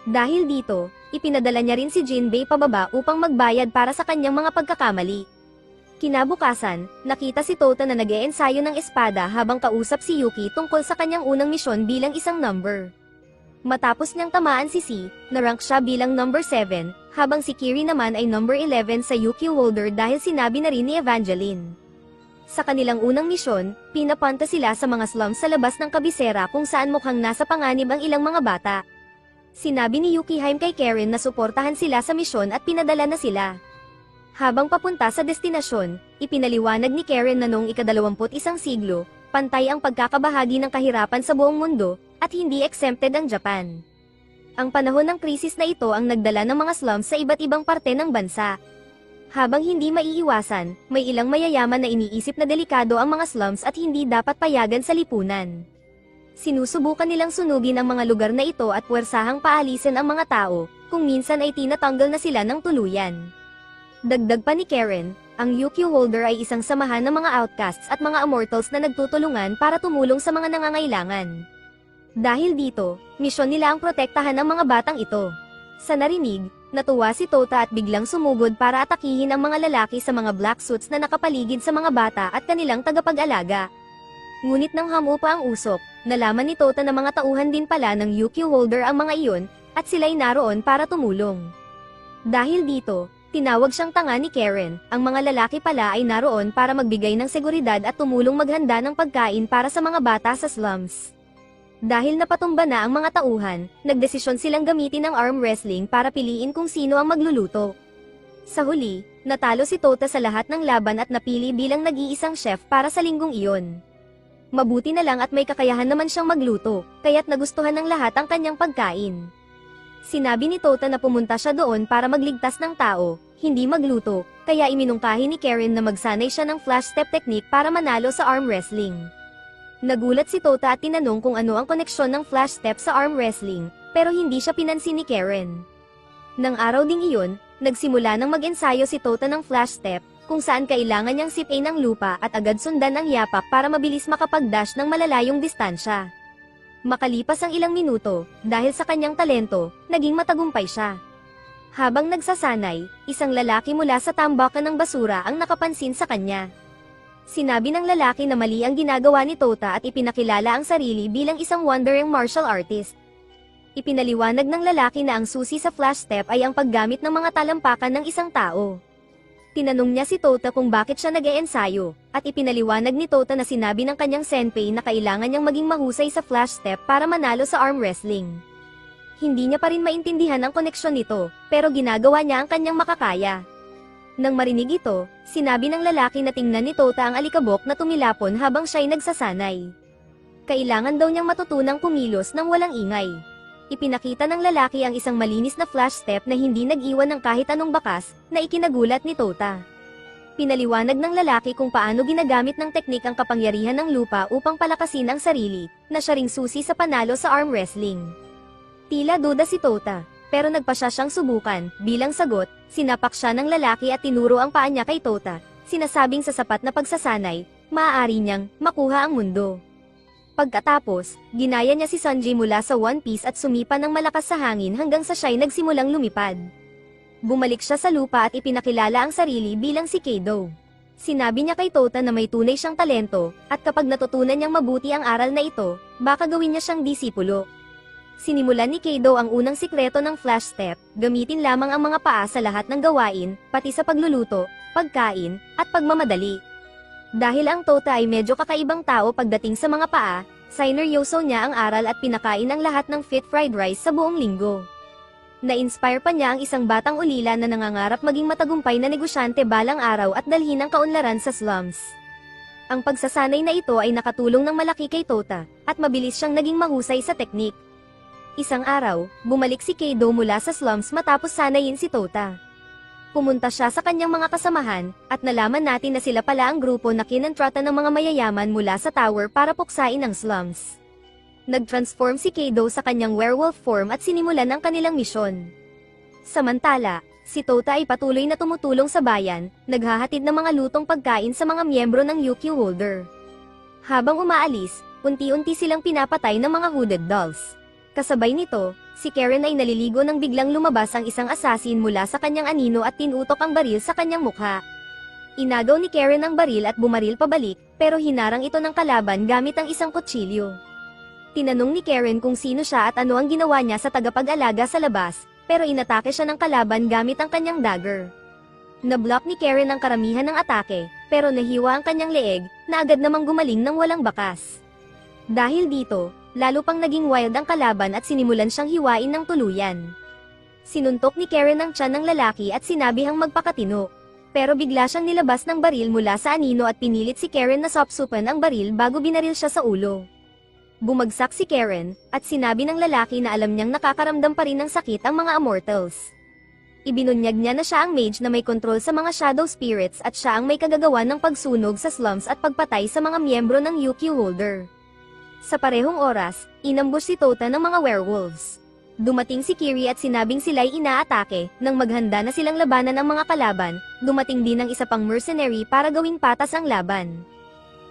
Dahil dito, ipinadala niya rin si Jinbei pababa upang magbayad para sa kanyang mga pagkakamali. Kinabukasan, nakita si Tota na nag-eensayo ng espada habang kausap si Yuki tungkol sa kanyang unang misyon bilang isang number. Matapos niyang tamaan si C, na-rank siya bilang number 7, habang si Kiri naman ay number 11 sa UQ Holder dahil sinabi na rin ni Evangeline. Sa kanilang unang misyon, pinapunta sila sa mga slums sa labas ng kabisera kung saan mukhang nasa panganib ang ilang mga bata. Sinabi ni Yuki Haim kay Karen na suportahan sila sa misyon at pinadala na sila. Habang papunta sa destinasyon, ipinaliwanag ni Karen na noong ika-21 siglo, pantay ang pagkakabahagi ng kahirapan sa buong mundo, at hindi exempted ang Japan. Ang panahon ng krisis na ito ang nagdala ng mga slums sa iba't ibang parte ng bansa. Habang hindi maiiwasan, may ilang mayayaman na iniisip na delikado ang mga slums at hindi dapat payagan sa lipunan. Sinusubukan nilang sunugin ang mga lugar na ito at puwersahang paalisin ang mga tao, kung minsan ay tinatanggal na sila ng tuluyan. Dagdag pa ni Karen, ang UQ Holder ay isang samahan ng mga outcasts at mga immortals na nagtutulungan para tumulong sa mga nangangailangan. Dahil dito, misyon nila ang protektahan ang mga batang ito. Sa narinig, natuwa si Tota at biglang sumugod para atakihin ang mga lalaki sa mga black suits na nakapaligid sa mga bata at kanilang tagapag-alaga. Ngunit nang hamupa ang usok, nalaman ni Tota na mga tauhan din pala ng UQ Holder ang mga iyon, at sila'y naroon para tumulong. Dahil dito, tinawag siyang tanga ni Karen, ang mga lalaki pala ay naroon para magbigay ng seguridad at tumulong maghanda ng pagkain para sa mga bata sa slums. Dahil napatumba na ang mga tauhan, nagdesisyon silang gamitin ang arm wrestling para piliin kung sino ang magluluto. Sa huli, natalo si Tota sa lahat ng laban at napili bilang nag-iisang chef para sa linggong iyon. Mabuti na lang at may kakayahan naman siyang magluto, kaya't nagustuhan ng lahat ang kanyang pagkain. Sinabi ni Tota na pumunta siya doon para magligtas ng tao, hindi magluto, kaya iminungkahi ni Karen na magsanay siya ng flash step technique para manalo sa arm wrestling. Nagulat si Tota at tinanong kung ano ang koneksyon ng flash step sa arm wrestling, pero hindi siya pinansin ni Karen. Nang araw ding iyon, nagsimula ng mag-ensayo si Tota ng flash step, kung saan kailangan niyang sipain ng lupa at agad sundan ang yapak para mabilis makapag-dash ng malalayong distansya. Makalipas ang ilang minuto, dahil sa kanyang talento, naging matagumpay siya. Habang nagsasanay, isang lalaki mula sa tambakan ng basura ang nakapansin sa kanya. Sinabi ng lalaki na mali ang ginagawa ni Tota at ipinakilala ang sarili bilang isang wandering martial artist. Ipinaliwanag ng lalaki na ang susi sa flash step ay ang paggamit ng mga talampakan ng isang tao. Tinanong niya si Tota kung bakit siya nag-eensayo, at ipinaliwanag ni Tota na sinabi ng kanyang senpai na kailangan niyang maging mahusay sa flash step para manalo sa arm wrestling. Hindi niya pa rin maintindihan ang koneksyon nito, pero ginagawa niya ang kanyang makakaya. Nang marinig ito, sinabi ng lalaki na tingnan ni Tota ang alikabok na tumilapon habang siya'y nagsasanay. Kailangan daw niyang matutunang kumilos nang walang ingay. Ipinakita ng lalaki ang isang malinis na flash step na hindi nag-iwan ng kahit anong bakas, na ikinagulat ni Tota. Pinaliwanag ng lalaki kung paano ginagamit ng teknik ang kapangyarihan ng lupa upang palakasin ang sarili, na siya ring susi sa panalo sa arm wrestling. Tila duda si Tota, pero nagpasya siyang subukan. Bilang sagot, sinapak siya ng lalaki at tinuro ang paa niya kay Tota, sinasabing sa sapat na pagsasanay, maaari niyang makuha ang mundo. Pagkatapos, ginaya niya si Sanji mula sa One Piece at sumipa ng malakas sa hangin hanggang sa siya'y nagsimulang lumipad. Bumalik siya sa lupa at ipinakilala ang sarili bilang si Kaido. Sinabi niya kay Tota na may tunay siyang talento, at kapag natutunan niyang mabuti ang aral na ito, baka gawin niya siyang disipulo. Sinimulan ni Kaido ang unang sikreto ng flash step, gamitin lamang ang mga paa sa lahat ng gawain, pati sa pagluluto, pagkain, at pagmamadali. Dahil ang Tota ay medyo kakaibang tao pagdating sa mga paa, sineryoso niya ang aral at pinakain ang lahat ng fit fried rice sa buong linggo. Na-inspire pa niya ang isang batang ulila na nangangarap maging matagumpay na negosyante balang araw at dalhin ang kaunlaran sa slums. Ang pagsasanay na ito ay nakatulong ng malaki kay Tota, at mabilis siyang naging mahusay sa teknik. Isang araw, bumalik si Kaido mula sa slums matapos sanayin si Tota. Pumunta siya sa kanyang mga kasamahan, at nalaman natin na sila pala ang grupo na kinontrata ng mga mayayaman mula sa tower para puksain ang slums. Nag-transform si Kaido sa kanyang werewolf form at sinimulan ang kanilang misyon. Samantala, si Tota ay patuloy na tumutulong sa bayan, naghahatid ng mga lutong pagkain sa mga miyembro ng UQ Holder. Habang umaalis, unti-unti silang pinapatay ng mga hooded dolls. Kasabay nito, si Karen ay naliligo nang biglang lumabas ang isang assassin mula sa kanyang anino at tinutok ang baril sa kanyang mukha. Inagaw ni Karen ang baril at bumaril pabalik, pero hinarang ito ng kalaban gamit ang isang kutsilyo. Tinanong ni Karen kung sino siya at ano ang ginawa niya sa tagapag-alaga sa labas, pero inatake siya ng kalaban gamit ang kanyang dagger. Nablock ni Karen ang karamihan ng atake, pero nahiwa ang kanyang leeg, na agad namang gumaling ng walang bakas. Dahil dito, lalo pang naging wild ang kalaban at sinimulan siyang hiwain ng tuluyan. Sinuntok ni Karen ang tiyan ng lalaki at sinabihang magpakatino. Pero bigla siyang nilabas ng baril mula sa anino at pinilit si Karen na sapsupan ang baril bago binaril siya sa ulo. Bumagsak si Karen, at sinabi ng lalaki na alam niyang nakakaramdam pa rin ng sakit ang mga immortals. Ibinunyag niya na siya ang mage na may kontrol sa mga shadow spirits at siya ang may kagagawa ng pagsunog sa slums at pagpatay sa mga miyembro ng UQ holder. Sa parehong oras, inambush si Tota ng mga werewolves. Dumating si Kiri at sinabing sila'y inaatake. Nang maghanda na silang labanan ang mga kalaban, dumating din ang isa pang mercenary para gawing patas ang laban.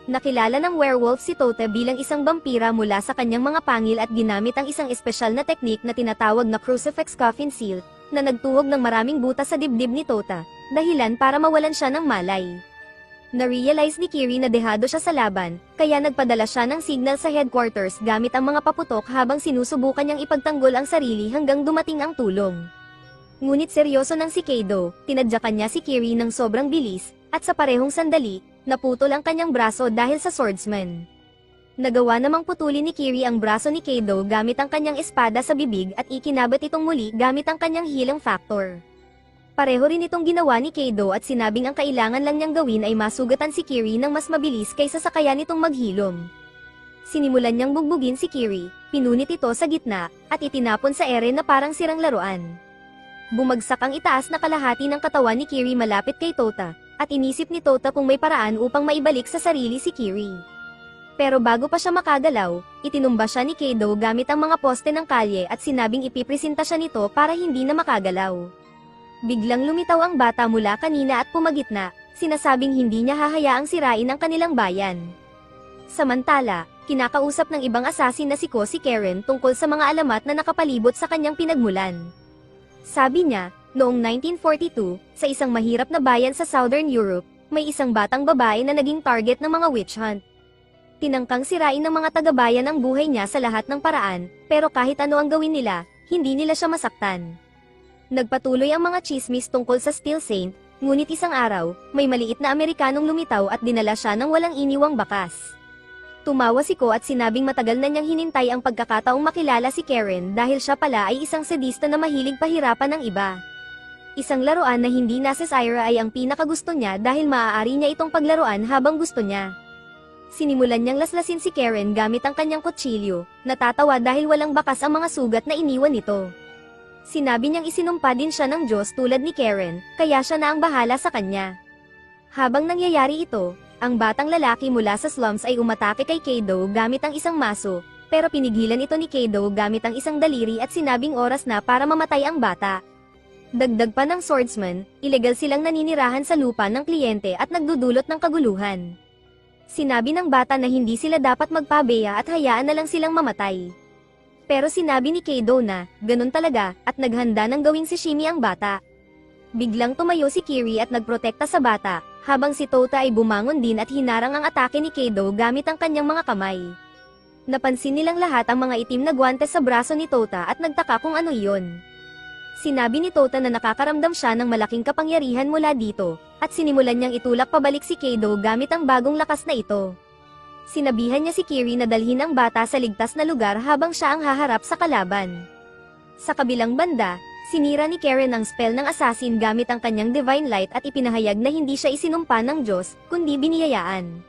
Nakilala ng werewolf si Tota bilang isang vampira mula sa kanyang mga pangil at ginamit ang isang espesyal na teknik na tinatawag na Crucifix Coffin Seal, na nagtuhog ng maraming butas sa dibdib ni Tota, dahilan para mawalan siya ng malay. Na-realize ni Kiri na dehado siya sa laban, kaya nagpadala siya ng signal sa headquarters gamit ang mga paputok habang sinusubukan niyang ipagtanggol ang sarili hanggang dumating ang tulong. Ngunit seryoso nang si Kaido, tinadyakan niya si Kiri ng sobrang bilis, at sa parehong sandali, naputol ang kanyang braso dahil sa swordsman. Nagawa namang putulin ni Kiri ang braso ni Kaido gamit ang kanyang espada sa bibig at ikinabat itong muli gamit ang kanyang healing factor. Pareho rin itong ginawa ni Kaido at sinabing ang kailangan lang niyang gawin ay masugatan si Kiri ng mas mabilis kaysa sa kaya nitong maghilom. Sinimulan niyang bugbugin si Kiri, pinunit ito sa gitna, at itinapon sa ere na parang sirang laruan. Bumagsak ang itaas na kalahati ng katawan ni Kiri malapit kay Tota, at inisip ni Tota kung may paraan upang maibalik sa sarili si Kiri. Pero bago pa siya makagalaw, itinumba siya ni Kaido gamit ang mga poste ng kalye at sinabing ipipresenta siya nito para hindi na makagalaw. Biglang lumitaw ang bata mula kanina at pumagitna, sinasabing hindi niya hahayaang sirain ang kanilang bayan. Samantala, kinakausap ng ibang assassin na si Karen tungkol sa mga alamat na nakapalibot sa kanyang pinagmulan. Sabi niya, noong 1942, sa isang mahirap na bayan sa Southern Europe, may isang batang babae na naging target ng mga witch hunt. Tinangkang sirain ng mga taga-bayan ang buhay niya sa lahat ng paraan, pero kahit ano ang gawin nila, hindi nila siya masaktan. Nagpatuloy ang mga chismis tungkol sa Steel Saint, ngunit isang araw, may maliit na Amerikanong lumitaw at dinala siya ng walang iniwang bakas. Tumawa si Ko at sinabing matagal na niyang hinintay ang pagkakataong makilala si Karen dahil siya pala ay isang sadista na mahilig pahirapan ng iba. Isang laruan na hindi nasa Syra ay ang pinakagusto niya dahil maaari niya itong paglaruan habang gusto niya. Sinimulan niyang laslasin si Karen gamit ang kanyang kutsilyo, natatawa dahil walang bakas ang mga sugat na iniwan nito. Sinabi niyang isinumpa din siya ng Diyos tulad ni Karen, kaya siya na ang bahala sa kanya. Habang nangyayari ito, ang batang lalaki mula sa slums ay umatake kay Kaido gamit ang isang maso, pero pinigilan ito ni Kaido gamit ang isang daliri at sinabing oras na para mamatay ang bata. Dagdag pa ng swordsman, ilegal silang naninirahan sa lupa ng kliyente at nagdudulot ng kaguluhan. Sinabi ng bata na hindi sila dapat magpabeya at hayaan na lang silang mamatay. Pero sinabi ni Kaido na, ganun talaga, at naghanda ng gawing sashimi ang bata. Biglang tumayo si Kiri at nagprotekta sa bata, habang si Tota ay bumangon din at hinarang ang atake ni Kaido gamit ang kanyang mga kamay. Napansin nilang lahat ang mga itim na guwantes sa braso ni Tota at nagtaka kung ano iyon. Sinabi ni Tota na nakakaramdam siya ng malaking kapangyarihan mula dito, at sinimulan niyang itulak pabalik si Kaido gamit ang bagong lakas na ito. Sinabihan niya si Kiri na dalhin ang bata sa ligtas na lugar habang siya ang haharap sa kalaban. Sa kabilang banda, sinira ni Karen ang spell ng assassin gamit ang kanyang divine light at ipinahayag na hindi siya isinumpa ng Diyos, kundi biniyayaan.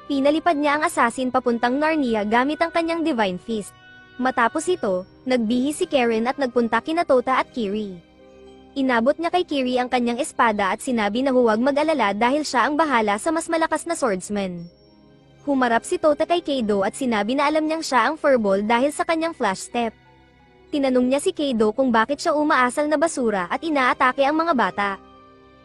Pinalipad niya ang assassin papuntang Narnia gamit ang kanyang divine fist. Matapos ito, nagbihis si Karen at nagpunta kina Tota at Kiri. Inabot niya kay Kiri ang kanyang espada at sinabi na huwag mag-alala dahil siya ang bahala sa mas malakas na swordsman. Humarap si Tota kay Kaido at sinabi na alam niyang siya ang furball dahil sa kanyang flash step. Tinanong niya si Kaido kung bakit siya umaasal na basura at inaatake ang mga bata.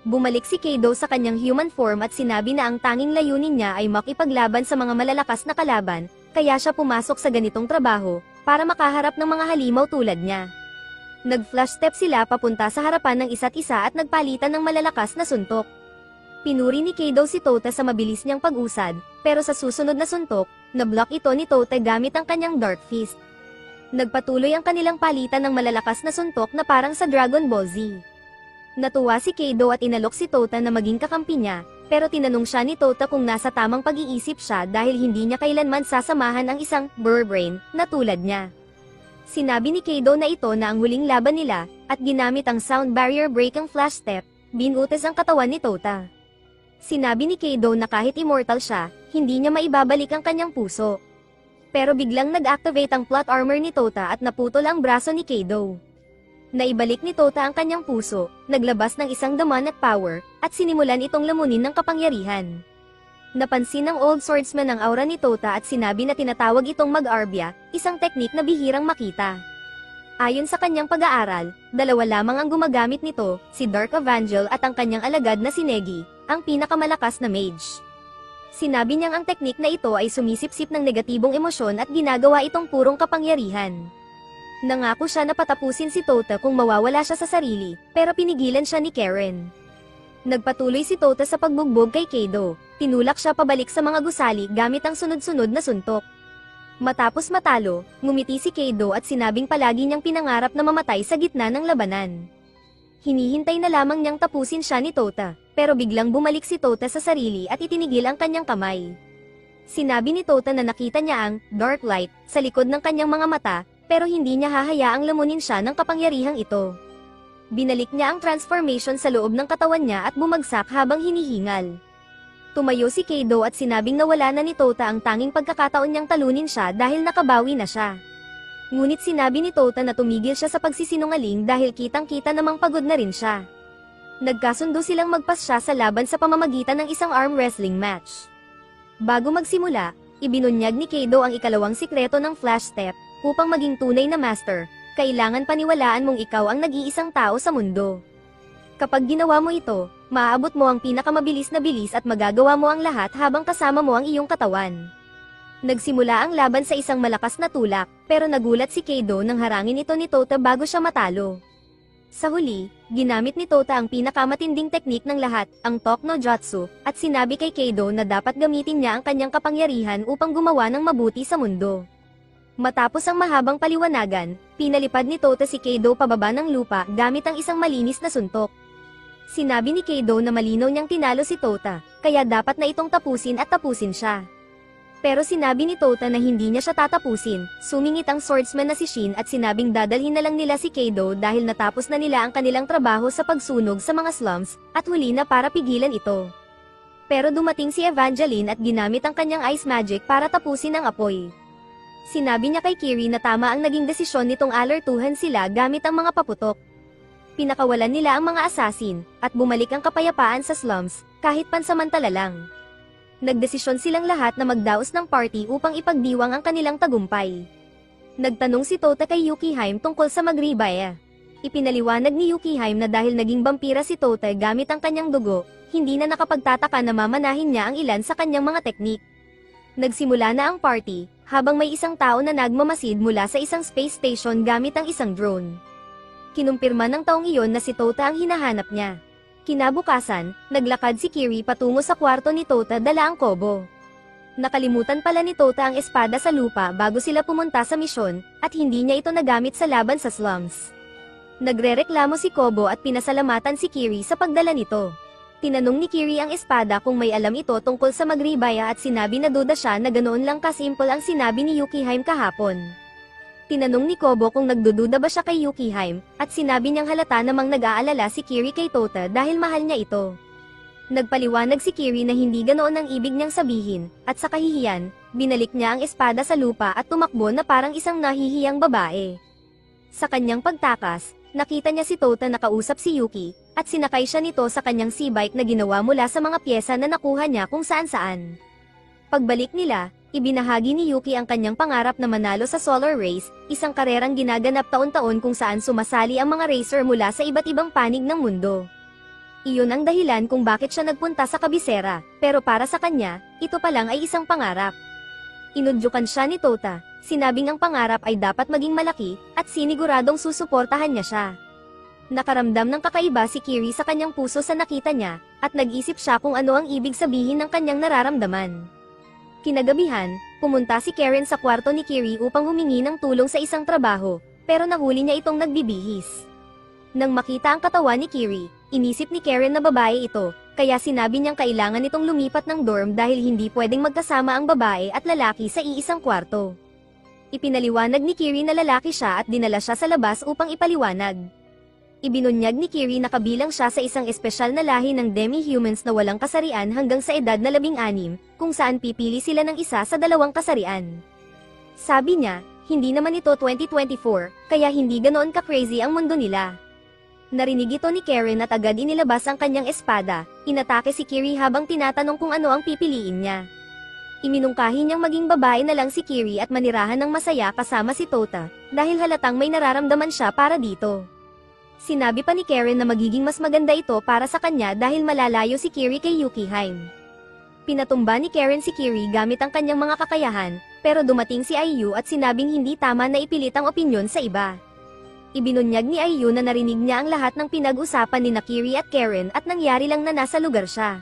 Bumalik si Kaido sa kanyang human form at sinabi na ang tanging layunin niya ay makipaglaban sa mga malalakas na kalaban, kaya siya pumasok sa ganitong trabaho, para makaharap ng mga halimaw tulad niya. Nag-flash step sila papunta sa harapan ng isa't isa at nagpalitan ng malalakas na suntok. Pinuri ni Kaido si Tota sa mabilis niyang pag-usad, pero sa susunod na suntok, na-block ito ni Tota gamit ang kanyang Dark Fist. Nagpatuloy ang kanilang palitan ng malalakas na suntok na parang sa Dragon Ball Z. Natuwa si Kaido at inalok si Tota na maging kakampi niya, pero tinanong siya ni Tota kung nasa tamang pag-iisip siya dahil hindi niya kailanman sasamahan ang isang Burbrain na tulad niya. Sinabi ni Kaido na ito na ang huling laban nila, at ginamit ang Sound Barrier Break ang Flash Step, binutas ang katawan ni Tota. Sinabi ni Kaido na kahit immortal siya, hindi niya maibabalik ang kanyang puso. Pero biglang nag-activate ang plot armor ni Tota at naputol ang braso ni Kaido. Naibalik ni Tota ang kanyang puso, naglabas ng isang demonic power, at sinimulan itong lamunin ng kapangyarihan. Napansin ng Old Swordsman ang aura ni Tota at sinabi na tinatawag itong Mag-Arbia, isang teknik na bihirang makita. Ayon sa kanyang pag-aaral, dalawa lamang ang gumagamit nito, si Dark Evangel at ang kanyang alagad na si Negi, ang pinakamalakas na mage. Sinabi niyang ang teknik na ito ay sumisipsip ng negatibong emosyon at ginagawa itong purong kapangyarihan. Nangako siya na patapusin si Tota kung mawawala siya sa sarili, pero pinigilan siya ni Karen. Nagpatuloy si Tota sa pagbugbog kay Kaido, tinulak siya pabalik sa mga gusali gamit ang sunod-sunod na suntok. Matapos matalo, ngumiti si Kaido at sinabing palagi niyang pinangarap na mamatay sa gitna ng labanan. Hinihintay na lamang niyang tapusin siya ni Tota, pero biglang bumalik si Tota sa sarili at itinigil ang kanyang kamay. Sinabi ni Tota na nakita niya ang Dark Light sa likod ng kanyang mga mata, pero hindi niya hahayaang lamunin siya ng kapangyarihang ito. Binalik niya ang transformation sa loob ng katawan niya at bumagsak habang hinihingal. Tumayo si Kaido at sinabing nawala na ni Tota ang tanging pagkakataon niyang talunin siya dahil nakabawi na siya. Ngunit sinabi ni Tota na tumigil siya sa pagsisinungaling dahil kitang-kita namang pagod na rin siya. Nagkasundo silang magpasya sa laban sa pamamagitan ng isang arm wrestling match. Bago magsimula, ibinunyag ni Kaido ang ikalawang sikreto ng Flash Step. Upang maging tunay na master, kailangan paniwalaan mong ikaw ang nag-iisang tao sa mundo. Kapag ginawa mo ito, maaabot mo ang pinakamabilis na bilis at magagawa mo ang lahat habang kasama mo ang iyong katawan. Nagsimula ang laban sa isang malakas na tulak, pero nagulat si Kaido nang harangin ito ni Tota bago siya matalo. Sa huli, ginamit ni Tota ang pinakamatinding teknik ng lahat, ang Talk no Jutsu, at sinabi kay Kaido na dapat gamitin niya ang kanyang kapangyarihan upang gumawa ng mabuti sa mundo. Matapos ang mahabang paliwanagan, pinalipad ni Tota si Kaido pababa ng lupa gamit ang isang malinis na suntok. Sinabi ni Kaido na malinaw niyang tinalo si Tota, kaya dapat na itong tapusin at tapusin siya. Pero sinabi ni Tota na hindi niya siya tatapusin, sumingit ang swordsman na si Shin at sinabing dadalhin na lang nila si Kaido dahil natapos na nila ang kanilang trabaho sa pagsunog sa mga slums, at huli na para pigilan ito. Pero dumating si Evangeline at ginamit ang kanyang ice magic para tapusin ang apoy. Sinabi niya kay Kiri na tama ang naging desisyon nitong alertuhan sila gamit ang mga paputok. Pinakawalan nila ang mga assassin, at bumalik ang kapayapaan sa slums, kahit pansamantala lang. Nagdesisyon silang lahat na magdaos ng party upang ipagdiwang ang kanilang tagumpay. Nagtanong si Tota kay Yukihime tungkol sa Magribaya. Ipinaliwanag ni Yukihime na dahil naging vampira si Tota gamit ang kanyang dugo, hindi na nakapagtataka na mamanahin niya ang ilan sa kanyang mga teknik. Nagsimula na ang party, habang may isang tao na nagmamasid mula sa isang space station gamit ang isang drone. Kinumpirma ng taong iyon na si Tota ang hinahanap niya. Kinabukasan, naglakad si Kiri patungo sa kwarto ni Tota dala ang kobo. Nakalimutan pala ni Tota ang espada sa lupa bago sila pumunta sa misyon, at hindi niya ito nagamit sa laban sa slums. Nagrereklamo si Kobo at pinasalamatan si Kiri sa pagdala nito. Tinanong ni Kiri ang espada kung may alam ito tungkol sa Magribaya at sinabi na duda siya na ganoon lang kasimple ang sinabi ni Yukihime kahapon. Tinanong ni Kobo kung nagdududa ba siya kay Yukihime, at sinabi niyang halata namang nag-aalala si Kiri kay Tota dahil mahal niya ito. Nagpaliwanag si Kiri na hindi ganoon ang ibig niyang sabihin, at sa kahihiyan, binalik niya ang espada sa lupa at tumakbo na parang isang nahihiyang babae. Sa kanyang pagtakas, nakita niya si Tota na kausap si Yuki, at sinakay siya nito sa kanyang sea-bike na ginawa mula sa mga pyesa na nakuha niya kung saan-saan. Pagbalik nila, ibinahagi ni Yuki ang kanyang pangarap na manalo sa Solar Race, isang karerang ginaganap taon-taon kung saan sumasali ang mga racer mula sa iba't ibang panig ng mundo. Iyon ang dahilan kung bakit siya nagpunta sa kabisera, pero para sa kanya, ito pa lang ay isang pangarap. Inudyukan siya ni Tota, sinabing ang pangarap ay dapat maging malaki, at siniguradong susuportahan niya siya. Nakaramdam ng kakaiba si Kiri sa kanyang puso sa nakita niya, at nag-isip siya kung ano ang ibig sabihin ng kanyang nararamdaman. Kinagabihan, pumunta si Karen sa kwarto ni Kiri upang humingi ng tulong sa isang trabaho, pero nahuli niya itong nagbibihis. Nang makita ang katawan ni Kiri, inisip ni Karen na babae ito, kaya sinabi niyang kailangan itong lumipat ng dorm dahil hindi pwedeng magkasama ang babae at lalaki sa iisang kwarto. Ipinaliwanag ni Kiri na lalaki siya at dinala siya sa labas upang ipaliwanag. Ibinunyag ni Kiri na kabilang siya sa isang espesyal na lahi ng demi-humans na walang kasarian hanggang sa edad na 16, kung saan pipili sila ng isa sa 2 kasarian. Sabi niya, hindi naman ito 2024, kaya hindi ganoon ka-crazy ang mundo nila. Narinig ito ni Karen at agad inilabas ang kanyang espada, inatake si Kiri habang tinatanong kung ano ang pipiliin niya. Iminungkahi niyang maging babae na lang si Kiri at manirahan ng masaya kasama si Tota, dahil halatang may nararamdaman siya para dito. Sinabi pa ni Karen na magiging mas maganda ito para sa kanya dahil malalayo si Kiri kay Yukiheim. Pinatumba ni Karen si Kiri gamit ang kanyang mga kakayahan, pero dumating si IU at sinabing hindi tama na ipilit ang opinyon sa iba. Ibinunyag ni IU na narinig niya ang lahat ng pinag-usapan ni Kiri at Karen at nangyari lang na nasa lugar siya.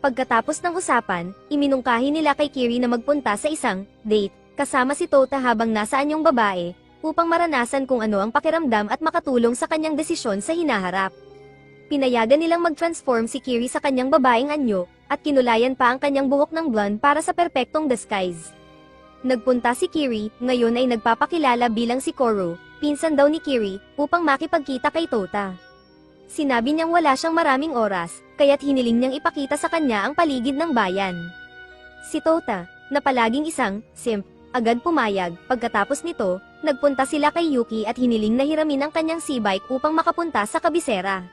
Pagkatapos ng usapan, iminungkahi nila kay Kiri na magpunta sa isang date kasama si Tota habang nasa anyong babae, upang maranasan kung ano ang pakiramdam at makatulong sa kanyang desisyon sa hinaharap. Pinayagan nilang mag-transform si Kiri sa kanyang babaeng anyo, at kinulayan pa ang kanyang buhok ng blonde para sa perpektong disguise. Nagpunta si Kiri, ngayon ay nagpapakilala bilang si Koro, pinsan daw ni Kiri, upang makipagkita kay Tota. Sinabi niyang wala siyang maraming oras, kaya't hiniling niyang ipakita sa kanya ang paligid ng bayan. Si Tota, na palaging isang simp, agad pumayag. Pagkatapos nito, nagpunta sila kay Yuki at hiniling na hiramin ang kanyang sea-bike upang makapunta sa kabisera.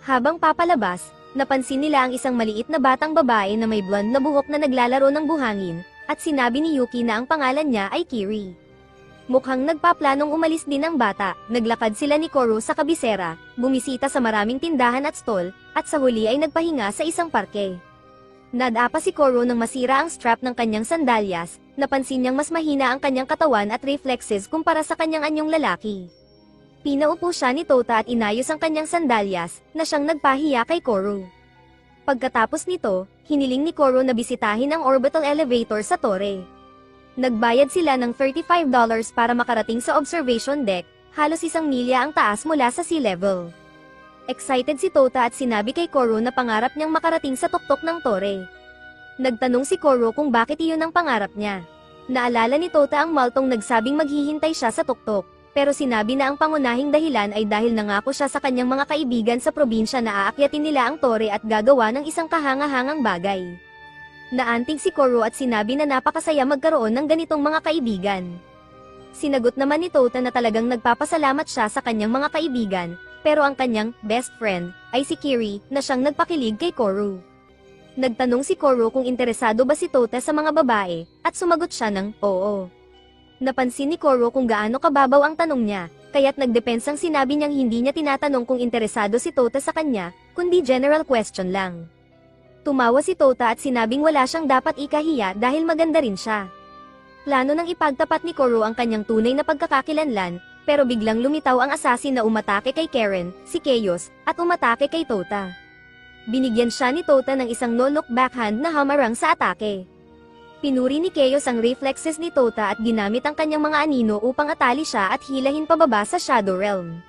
Habang papalabas, napansin nila ang isang maliit na batang babae na may blonde na buhok na naglalaro ng buhangin, at sinabi ni Yuki na ang pangalan niya ay Kiri. Mukhang nagpaplanong umalis din ang bata, naglakad sila ni Koro sa kabisera, bumisita sa maraming tindahan at stall, at sa huli ay nagpahinga sa isang parke. Nadapa si Koro nang masira ang strap ng kanyang sandalyas, napansin niyang mas mahina ang kanyang katawan at reflexes kumpara sa kanyang anyong lalaki. Pinaupo siya ni Tota at inayos ang kanyang sandalyas, na siyang nagpahiya kay Koro. Pagkatapos nito, hiniling ni Koro na bisitahin ang orbital elevator sa tore. Nagbayad sila ng $35 para makarating sa observation deck, halos 1 milya ang taas mula sa sea level. Excited si Tota at sinabi kay Koro na pangarap niyang makarating sa tuktok ng tore. Nagtanong si Koro kung bakit iyon ang pangarap niya. Naalala ni Tota ang multong nagsabing maghihintay siya sa tuktok, pero sinabi na ang pangunahing dahilan ay dahil nangako siya sa kanyang mga kaibigan sa probinsya na aakyatin nila ang tore at gagawa ng isang kahanga-hangang bagay. Naantig si Koro at sinabi na napakasaya magkaroon ng ganitong mga kaibigan. Sinagot naman ni Tota na talagang nagpapasalamat siya sa kanyang mga kaibigan, pero ang kanyang best friend ay si Kiri na siyang nagpakilig kay Koro. Nagtanong si Koro kung interesado ba si Tota sa mga babae, at sumagot siya ng oo. Napansin ni Koro kung gaano kababaw ang tanong niya, kaya't nagdepensang sinabi niyang hindi niya tinatanong kung interesado si Tota sa kanya, kundi general question lang. Tumawa si Tota at sinabing wala siyang dapat ikahiya dahil maganda rin siya. Plano nang ipagtapat ni Koro ang kanyang tunay na pagkakakilanlan, pero biglang lumitaw ang assassin na umatake kay Karen, si Chaos, at umatake kay Tota. Binigyan siya ni Tota ng isang no-look backhand na hamarang sa atake. Pinuri ni Chaos ang reflexes ni Tota at ginamit ang kanyang mga anino upang atali siya at hilahin pababa sa Shadow Realm.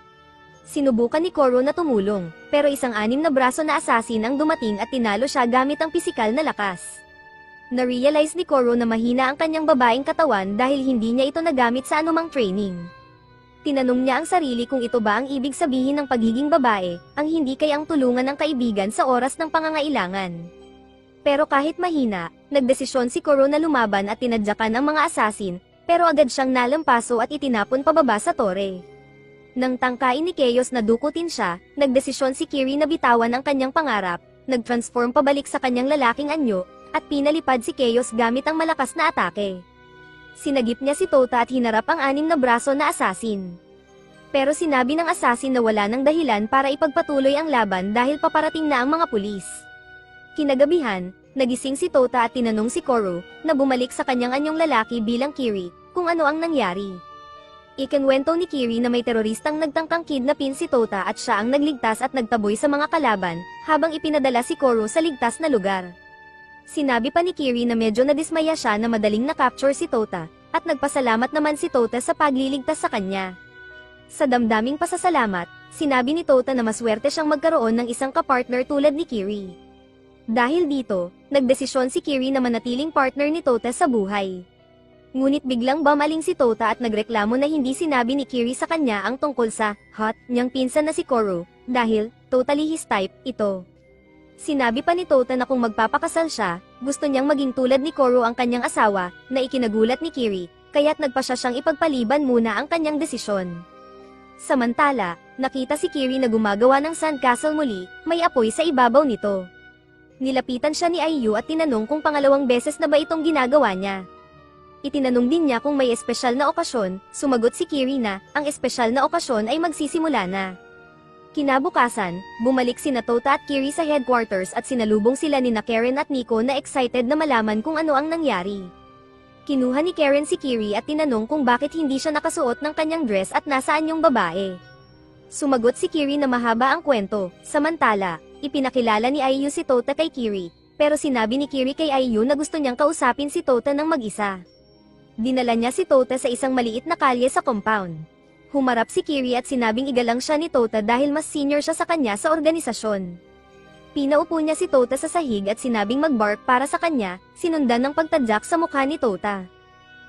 Sinubukan ni Koro na tumulong, pero isang 6 na braso na assassin ang dumating at tinalo siya gamit ang pisikal na lakas. Na-realize ni Koro na mahina ang kanyang babaeng katawan dahil hindi niya ito nagamit sa anumang training. Tinanong niya ang sarili kung ito ba ang ibig sabihin ng pagiging babae, ang hindi kayang tulungan ng kaibigan sa oras ng pangangailangan. Pero kahit mahina, nagdesisyon si Koro na lumaban at tinadyakan ang mga assassin, pero agad siyang nalampaso at itinapon pababa sa tore. Nang tangkain ni Chaos na dukutin siya, nagdesisyon si Kiri na bitawan ang kanyang pangarap, nag-transform pabalik sa kanyang lalaking anyo, at pinalipad si Chaos gamit ang malakas na atake. Sinagip niya si Tota at hinarap ang 6 na braso na assassin. Pero sinabi ng assassin na wala nang dahilan para ipagpatuloy ang laban dahil paparating na ang mga pulis. Kinagabihan, nagising si Tota at tinanong si Koro, na bumalik sa kanyang anyong lalaki bilang Kiri, kung ano ang nangyari. Ikinwento ni Kiri na may teroristang nagtangkang kidnapin si Tota at siya ang nagligtas at nagtaboy sa mga kalaban, habang ipinadala si Koro sa ligtas na lugar. Sinabi pa ni Kiri na medyo nadismaya siya na madaling na-capture si Tota, at nagpasalamat naman si Tota sa pagliligtas sa kanya. Sa damdaming pasasalamat, sinabi ni Tota na maswerte siyang magkaroon ng isang kapartner tulad ni Kiri. Dahil dito, nagdesisyon si Kiri na manatiling partner ni Tota sa buhay. Ngunit biglang bumaling si Tota at nagreklamo na hindi sinabi ni Kiri sa kanya ang tungkol sa hot niyang pinsan na si Koro, dahil totally his type ito. Sinabi pa ni Tota na kung magpapakasal siya, gusto niyang maging tulad ni Koro ang kanyang asawa, na ikinagulat ni Kiri, kaya't nagpasya siyang ipagpaliban muna ang kanyang desisyon. Samantala, nakita si Kiri na gumagawa ng sandcastle muli, may apoy sa ibabaw nito. Nilapitan siya ni Ayu at tinanong kung pangalawang beses na ba itong ginagawa niya. Itinanong din niya kung may espesyal na okasyon, sumagot si Kiri na, ang espesyal na okasyon ay magsisimula na. Kinabukasan, bumalik sina Tota at Kiri sa headquarters at sinalubong sila ni Karen at Nico na excited na malaman kung ano ang nangyari. Kinuha ni Karen si Kiri at tinanong kung bakit hindi siya nakasuot ng kanyang dress at nasaan yung babae. Sumagot si Kiri na mahaba ang kwento, samantala, ipinakilala ni Ayu si Tota kay Kiri, pero sinabi ni Kiri kay Ayu na gusto niyang kausapin si Tota ng mag-isa. Dinala niya si Tota sa isang maliit na kalye sa compound. Humarap si Kiri at sinabing igalang siya ni Tota dahil mas senior siya sa kanya sa organisasyon. Pinaupo niya si Tota sa sahig at sinabing mag-bark para sa kanya, sinundan ng pagtadyak sa mukha ni Tota.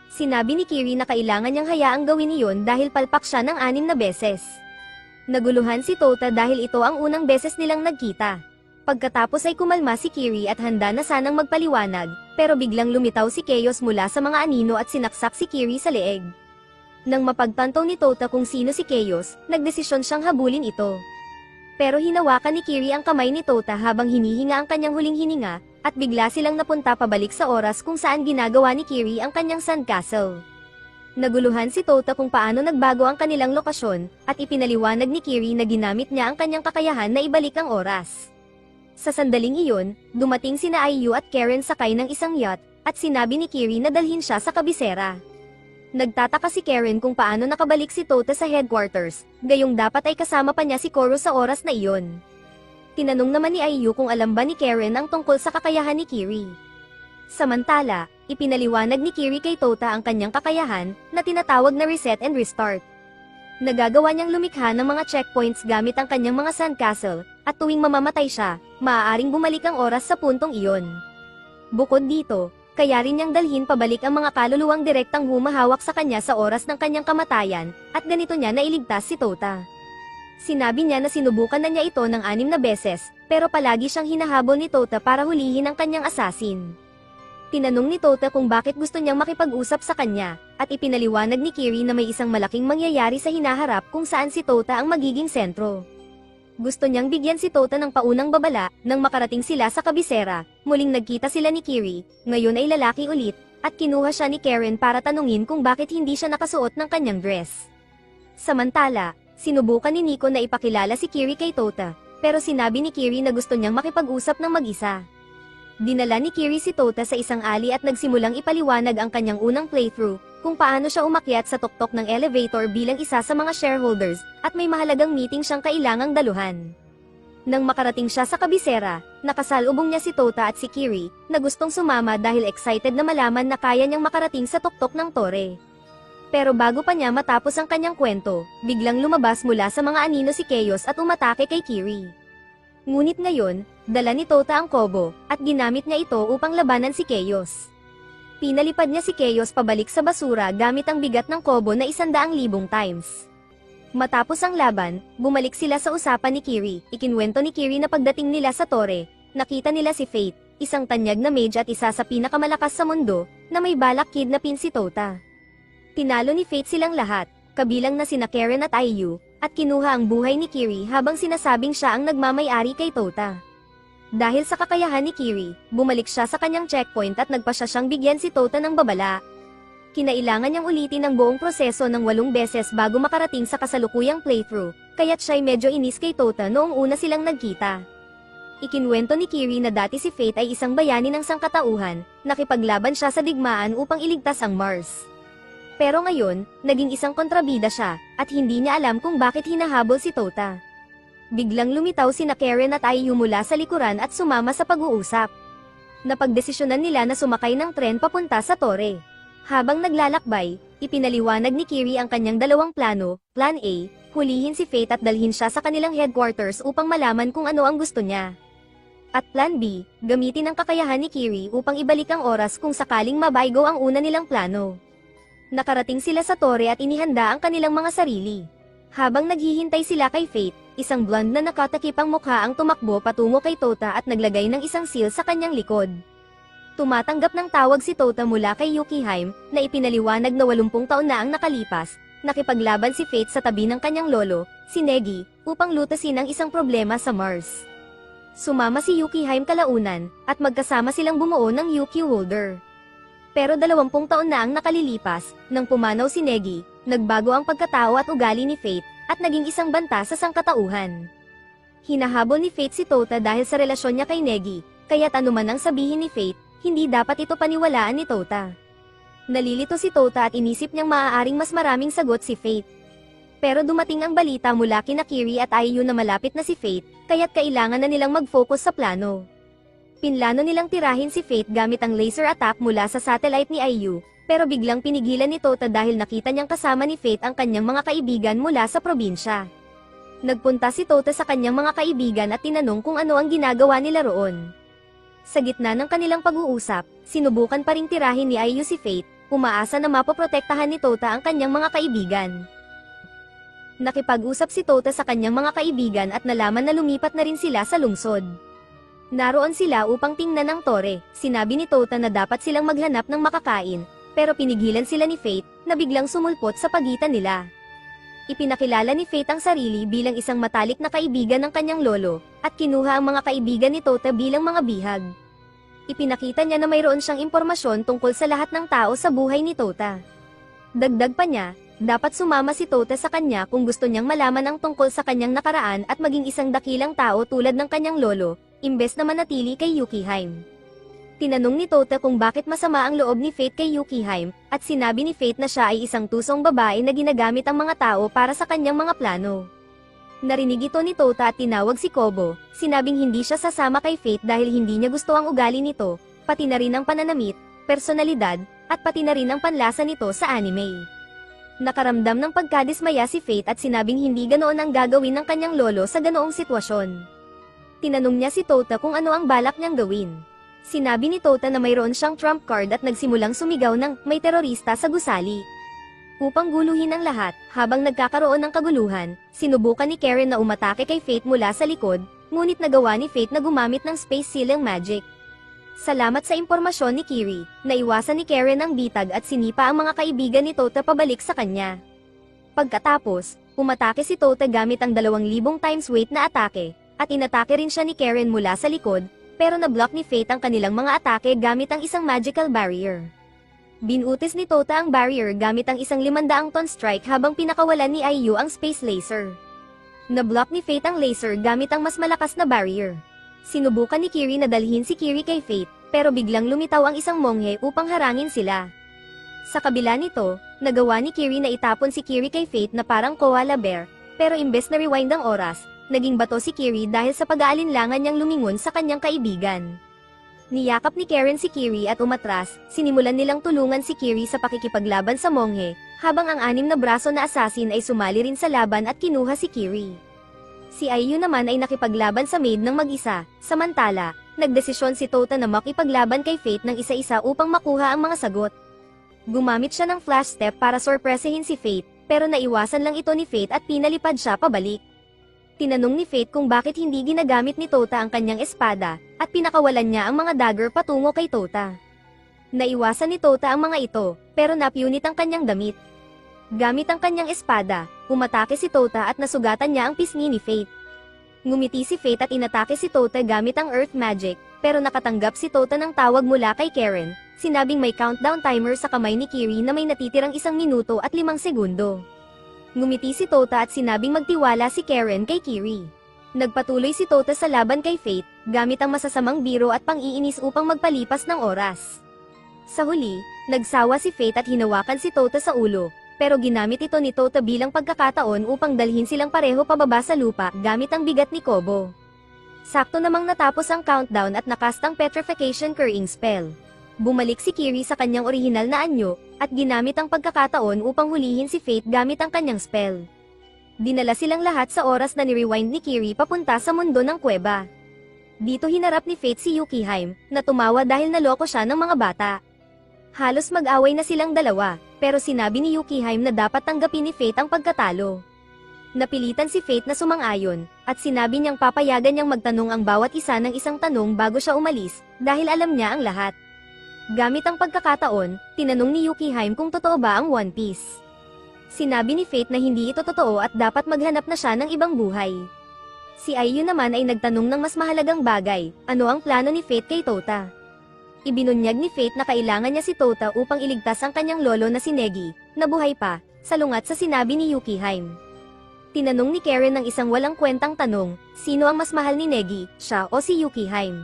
Sinabi ni Kiri na kailangan niyang hayaang gawin iyon dahil palpak siya ng 6 na beses. Naguluhan si Tota dahil ito ang unang beses nilang nagkita. Pagkatapos ay kumalma si Kiri at handa na sanang magpaliwanag, pero biglang lumitaw si Chaos mula sa mga anino at sinaksak si Kiri sa leeg. Nang mapagtanto ni Tota kung sino si Chaos, nagdesisyon siyang habulin ito. Pero hinawakan ni Kiri ang kamay ni Tota habang hinihinga ang kanyang huling hininga, at bigla silang napunta pabalik sa oras kung saan ginagawa ni Kiri ang kanyang sandcastle. Naguluhan si Tota kung paano nagbago ang kanilang lokasyon, at ipinaliwanag ni Kiri na ginamit niya ang kanyang kakayahan na ibalik ang oras. Sa sandaling iyon, dumating sina Ayu at Karen sakay ng isang yacht, at sinabi ni Kiri na dalhin siya sa kabisera. Nagtataka si Karen kung paano nakabalik si Tota sa headquarters, gayong dapat ay kasama pa niya si Koro sa oras na iyon. Tinanong naman ni Ayu kung alam ba ni Karen ang tungkol sa kakayahan ni Kiri. Samantala, ipinaliwanag ni Kiri kay Tota ang kanyang kakayahan, na tinatawag na reset and restart. Nagagawa niyang lumikha ng mga checkpoints gamit ang kanyang mga sandcastle, at tuwing mamamatay siya, maaaring bumalik ang oras sa puntong iyon. Bukod dito, kaya rin niyang dalhin pabalik ang mga kaluluwang direktang humahawak sa kanya sa oras ng kanyang kamatayan, at ganito niya nailigtas si Tota. Sinabi niya na sinubukan na niya ito ng 6 na beses, pero palagi siyang hinahabol ni Tota para hulihin ang kanyang assassin. Tinanong ni Tota kung bakit gusto niyang makipag-usap sa kanya, at ipinaliwanag ni Kiri na may isang malaking mangyayari sa hinaharap kung saan si Tota ang magiging sentro. Gusto niyang bigyan si Tota ng paunang babala, nang makarating sila sa kabisera, muling nagkita sila ni Kiri, ngayon ay lalaki ulit, at kinuha siya ni Karen para tanungin kung bakit hindi siya nakasuot ng kanyang dress. Samantala, sinubukan ni Nico na ipakilala si Kiri kay Tota, pero sinabi ni Kiri na gusto niyang makipag-usap ng mag-isa. Dinala ni Kiri si Tota sa isang alley at nagsimulang ipaliwanag ang kanyang unang playthrough, kung paano siya umakyat sa tuktok ng elevator bilang isa sa mga shareholders, at may mahalagang meeting siyang kailangang daluhan. Nang makarating siya sa kabisera, nakasalubong niya si Tota at si Kiri, na gustong sumama dahil excited na malaman na kaya niyang makarating sa tuktok ng tore. Pero bago pa niya matapos ang kanyang kwento, biglang lumabas mula sa mga anino si Chaos at umatake kay Kiri. Ngunit ngayon, dala ni Tota ang kobo, at ginamit niya ito upang labanan si Chaos. Pinalipad niya si Chaos pabalik sa basura gamit ang bigat ng kobo na 100,000 times. Matapos ang laban, bumalik sila sa usapan ni Kiri. Ikinwento ni Kiri na pagdating nila sa tore, nakita nila si Fate, isang tanyag na mage at isa sa pinakamalakas sa mundo, na may balak kidnapin si Tota. Tinalo ni Fate silang lahat, kabilang na sina Karen at Ayu, at kinuha ang buhay ni Kiri habang sinasabing siya ang nagmamay-ari kay Tota. Dahil sa kakayahan ni Kiri, bumalik siya sa kanyang checkpoint at nagpasya siyang bigyan si Tota ng babala. Kinailangan niyang ulitin ang buong proseso ng 8 beses bago makarating sa kasalukuyang playthrough, kaya't siya'y medyo inis kay Tota noong una silang nagkita. Ikinwento ni Kiri na dati si Fate ay isang bayani ng sangkatauhan, nakipaglaban siya sa digmaan upang iligtas ang Mars. Pero ngayon, naging isang kontrabida siya, at hindi niya alam kung bakit hinahabol si Tota. Biglang lumitaw sina Karen at Ayu mula sa likuran at sumama sa pag-uusap. Napagdesisyonan nila na sumakay ng tren papunta sa tore. Habang naglalakbay, ipinaliwanag ni Kiri ang kanyang dalawang plano. Plan A, hulihin si Fate at dalhin siya sa kanilang headquarters upang malaman kung ano ang gusto niya. At Plan B, gamitin ang kakayahan ni Kiri upang ibalik ang oras kung sakaling mabaygo ang una nilang plano. Nakarating sila sa tore at inihanda ang kanilang mga sarili. Habang naghihintay sila kay Fate, isang blonde na nakatakip ang mukha ang tumakbo patungo kay Tota at naglagay ng isang seal sa kanyang likod. Tumatanggap ng tawag si Tota mula kay Yukihaim, na ipinaliwanag na 80 taon na ang nakalipas, nakipaglaban si Fate sa tabi ng kanyang lolo, si Negi, upang lutasin ang isang problema sa Mars. Sumama si Yukihaim kalaunan, at magkasama silang bumuo ng Yuki Holder. Pero 20 taon na ang nakalilipas, nang pumanaw si Negi, nagbago ang pagkatao at ugali ni Fate, at naging isang banta sa sangkatauhan. Hinahabol ni Fate si Tota dahil sa relasyon niya kay Negi, kaya't anuman ang sabihin ni Fate, hindi dapat ito paniwalaan ni Tota. Nalilito si Tota at inisip niyang maaaring mas maraming sagot si Fate. Pero dumating ang balita mula kina Kiri at Ayu na malapit na si Fate, kaya't kailangan na nilang mag-focus sa plano. Pinlano nilang tirahin si Fate gamit ang laser attack mula sa satellite ni Ayu, pero biglang pinigilan ni Tota dahil nakita niyang kasama ni Fate ang kanyang mga kaibigan mula sa probinsya. Nagpunta si Tota sa kanyang mga kaibigan at tinanong kung ano ang ginagawa nila roon. Sa gitna ng kanilang pag-uusap, sinubukan pa ring tirahin ni Ayu si Fate, umaasa na mapoprotektahan ni Tota ang kanyang mga kaibigan. Nakipag-usap si Tota sa kanyang mga kaibigan at nalaman na lumipat na rin sila sa lungsod. Naroon sila upang tingnan ang tore. Sinabi ni Tota na dapat silang maghanap ng makakain, pero pinigilan sila ni Fate, na biglang sumulpot sa pagitan nila. Ipinakilala ni Fate ang sarili bilang isang matalik na kaibigan ng kanyang lolo, at kinuha ang mga kaibigan ni Tota bilang mga bihag. Ipinakita niya na mayroon siyang impormasyon tungkol sa lahat ng tao sa buhay ni Tota. Dagdag pa niya, dapat sumama si Tota sa kanya kung gusto niyang malaman ang tungkol sa kanyang nakaraan at maging isang dakilang tao tulad ng kanyang lolo, imbes na manatili kay Yukihaim. Tinanong ni Tota kung bakit masama ang loob ni Fate kay Yukihaim, at sinabi ni Fate na siya ay isang tusong babae na ginagamit ang mga tao para sa kanyang mga plano. Narinig ito ni Tota at tinawag si Kobo, sinabing hindi siya sasama kay Fate dahil hindi niya gusto ang ugali nito, pati na rin ang pananamit, personalidad, at pati na rin ang panlasa nito sa anime. Nakaramdam ng pagkadismaya si Fate at sinabing hindi ganoon ang gagawin ng kanyang lolo sa ganoong sitwasyon. Tinanong niya si Tota kung ano ang balak niyang gawin. Sinabi ni Tota na mayroon siyang trump card at nagsimulang sumigaw ng may terorista sa gusali. Upang guluhin ang lahat, habang nagkakaroon ng kaguluhan, sinubukan ni Karen na umatake kay Fate mula sa likod, ngunit nagawa ni Fate na gumamit ng space sealing magic. Salamat sa impormasyon ni Kiri, naiwasan ni Karen ang bitag at sinipa ang mga kaibigan ni Tota pabalik sa kanya. Pagkatapos, umatake si Tota gamit ang 2,000 times weight na atake, at inatake rin siya ni Karen mula sa likod, pero na-block ni Fate ang kanilang mga atake gamit ang isang magical barrier. Binutis ni Tota ang barrier gamit ang isang 500-ton strike habang pinakawalan ni Ayu ang space laser. Na-block ni Fate ang laser gamit ang mas malakas na barrier. Sinubukan ni Kiri na dalhin si Kiri kay Fate, pero biglang lumitaw ang isang monghe upang harangin sila. Sa kabila nito, nagawa ni Kiri na itapon si Kiri kay Fate na parang koala bear, pero imbes na rewind ang oras, naging bato si Kiri dahil sa pag-aalinlangan niyang lumingon sa kanyang kaibigan. Niyakap ni Karen si Kiri at umatras, sinimulan nilang tulungan si Kiri sa pakikipaglaban sa monghe, habang ang 6 na braso na assassin ay sumali rin sa laban at kinuha si Kiri. Si Ayu naman ay nakipaglaban sa maid ng mag-isa, samantala, nagdesisyon si Tota na makipaglaban kay Fate ng isa-isa upang makuha ang mga sagot. Gumamit siya ng flash step para sorpresahin si Fate, pero naiwasan lang ito ni Fate at pinalipad siya pabalik. Tinanong ni Fate kung bakit hindi ginagamit ni Tota ang kanyang espada, at pinakawalan niya ang mga dagger patungo kay Tota. Naiwasan ni Tota ang mga ito, pero napunit ang kanyang damit. Gamit ang kanyang espada, umatake si Tota at nasugatan niya ang pisngi ni Fate. Ngumiti si Fate at inatake si Tota gamit ang earth magic, pero nakatanggap si Tota ng tawag mula kay Karen, sinabing may countdown timer sa kamay ni Kiri na may natitirang 1 minuto at 5 segundo. Ngumiti si Tota at sinabing magtiwala si Karen kay Kiri. Nagpatuloy si Tota sa laban kay Fate, gamit ang masasamang biro at pang-iinis upang magpalipas ng oras. Sa huli, nagsawa si Fate at hinawakan si Tota sa ulo, pero ginamit ito ni Tota bilang pagkakataon upang dalhin silang pareho pababa sa lupa gamit ang bigat ni Kobo. Sakto namang natapos ang countdown at nakastang petrification curing spell. Bumalik si Kiri sa kanyang orihinal na anyo, at ginamit ang pagkakataon upang hulihin si Fate gamit ang kanyang spell. Dinala silang lahat sa oras na ni-rewind ni Kiri papunta sa mundo ng kuweba. Dito hinarap ni Fate si Yukihime, na tumawa dahil naloko siya ng mga bata. Halos mag-away na silang dalawa, pero sinabi ni Yukihime na dapat tanggapin ni Fate ang pagkatalo. Napilitan si Fate na sumang-ayon, at sinabi niyang papayagan niyang magtanong ang bawat isa ng isang tanong bago siya umalis, dahil alam niya ang lahat. Gamit ang pagkakataon, tinanong ni Yukihime kung totoo ba ang One Piece. Sinabi ni Fate na hindi ito totoo at dapat maghanap na siya ng ibang buhay. Si Aiyu naman ay nagtanong ng mas mahalagang bagay, ano ang plano ni Fate kay Tota. Ibinunyag ni Fate na kailangan niya si Tota upang iligtas ang kanyang lolo na si Negi, na buhay pa, salungat sa sinabi ni Yukihime. Tinanong ni Karen ng isang walang kwentang tanong, sino ang mas mahal ni Negi, siya o si Yukihime?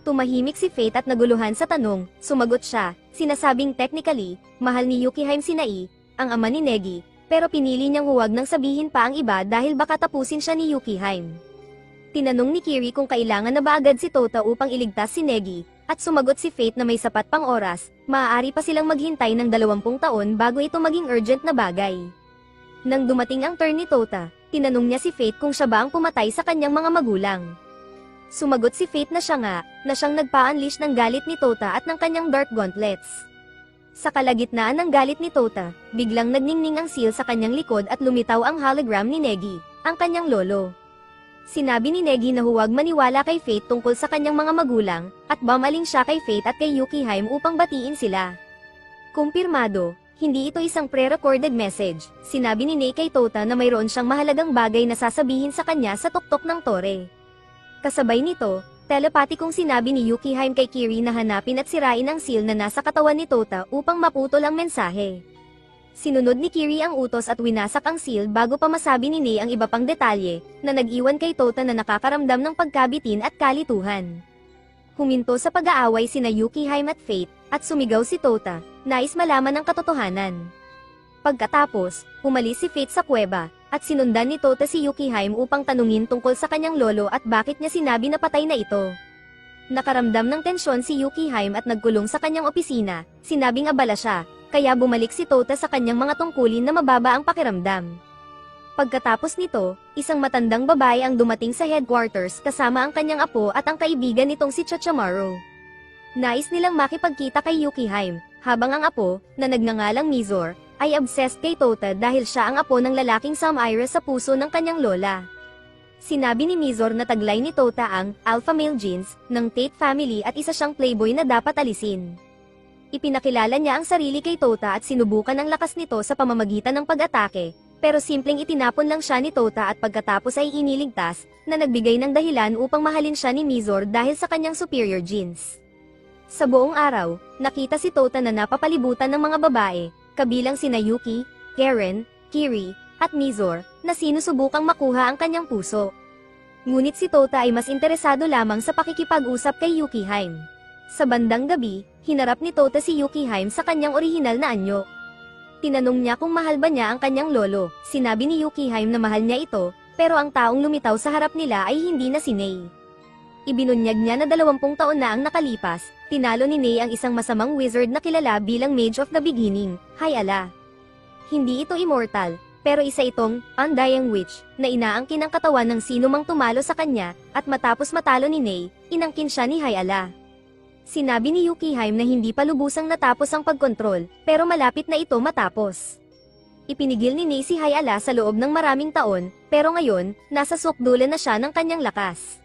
Tumahimik si Fate at naguluhan sa tanong, sumagot siya, sinasabing technically, mahal ni Yukihime si Nai, ang ama ni Negi, pero pinili niyang huwag nang sabihin pa ang iba dahil baka tapusin siya ni Yukihime. Tinanong ni Kiri kung kailangan na ba agad si Tota upang iligtas si Negi, at sumagot si Fate na may sapat pang oras, maaari pa silang maghintay ng 20 taon bago ito maging urgent na bagay. Nang dumating ang turn ni Tota, tinanong niya si Fate kung siya ba ang pumatay sa kanyang mga magulang. Sumagot si Fate na siya nga, na siyang nagpa-unleash ng galit ni Tota at ng kanyang Dark Gauntlets. Sa kalagitnaan ng galit ni Tota, biglang nagningning ang seal sa kanyang likod at lumitaw ang hologram ni Negi, ang kanyang lolo. Sinabi ni Negi na huwag maniwala kay Fate tungkol sa kanyang mga magulang, at bumaling siya kay Fate at kay Yukihime upang batiin sila. Kumpirmado, hindi ito isang pre-recorded message, sinabi ni Nei kay Tota na mayroon siyang mahalagang bagay na sasabihin sa kanya sa tuktok ng tore. Kasabay nito, telepatikong sinabi ni Yukihime kay Kiri na hanapin at sirain ang seal na nasa katawan ni Tota upang maputol ang mensahe. Sinunod ni Kiri ang utos at winasak ang seal bago pa masabi ni Nei ang iba pang detalye, na nag-iwan kay Tota na nakakaramdam ng pagkabitin at kalituhan. Huminto sa pag-aaway sina Yukihime at Fate, at sumigaw si Tota, nais malaman ang katotohanan. Pagkatapos, umalis si Fate sa kuweba, at sinundan ni Tota si Yukihime upang tanungin tungkol sa kanyang lolo at bakit niya sinabi na patay na ito. Nakaramdam ng tensyon si Yukihime at nagkulong sa kanyang opisina, sinabing abala siya, kaya bumalik si Tota sa kanyang mga tungkulin na mababa ang pakiramdam. Pagkatapos nito, isang matandang babae ang dumating sa headquarters kasama ang kanyang apo at ang kaibigan nitong si Chachamaru. Nais nilang makipagkita kay Yukihime, habang ang apo, na nagngangalang Mizor, ay obsessed kay Tota dahil siya ang apo ng lalaking Samira sa puso ng kanyang lola. Sinabi ni Mizor na taglay ni Tota ang alpha male genes ng Tate family at isa siyang playboy na dapat alisin. Ipinakilala niya ang sarili kay Tota at sinubukan ang lakas nito sa pamamagitan ng pag-atake, pero simpleng itinapon lang siya ni Tota at pagkatapos ay iniligtas, na nagbigay ng dahilan upang mahalin siya ni Mizor dahil sa kanyang superior genes. Sa buong araw, nakita si Tota na napapalibutan ng mga babae, kabilang sina Yuki, Karen, Kiri, at Mizor, na sinusubukang makuha ang kanyang puso. Ngunit si Tota ay mas interesado lamang sa pakikipag-usap kay Yukihime. Sa bandang gabi, hinarap ni Tota si Yukihime sa kanyang orihinal na anyo. Tinanong niya kung mahal ba niya ang kanyang lolo, sinabi ni Yukihime na mahal niya ito, pero ang taong lumitaw sa harap nila ay hindi na si Nei. Ibinunyag niya na 20 taon na ang nakalipas, tinalo ni Nei ang isang masamang wizard na kilala bilang Mage of the Beginning, Hay-Ala. Hindi ito immortal, pero isa itong undying witch, na inaangkin ang katawan ng sino mang tumalo sa kanya, at matapos matalo ni Nei, inangkin siya ni Hay-Ala. Sinabi ni Yukihime na hindi pa lubusang natapos ang pagkontrol, pero malapit na ito matapos. Ipinigil ni Nei si Hay-Ala sa loob ng maraming taon, pero ngayon, nasa sukdulan na siya ng kanyang lakas.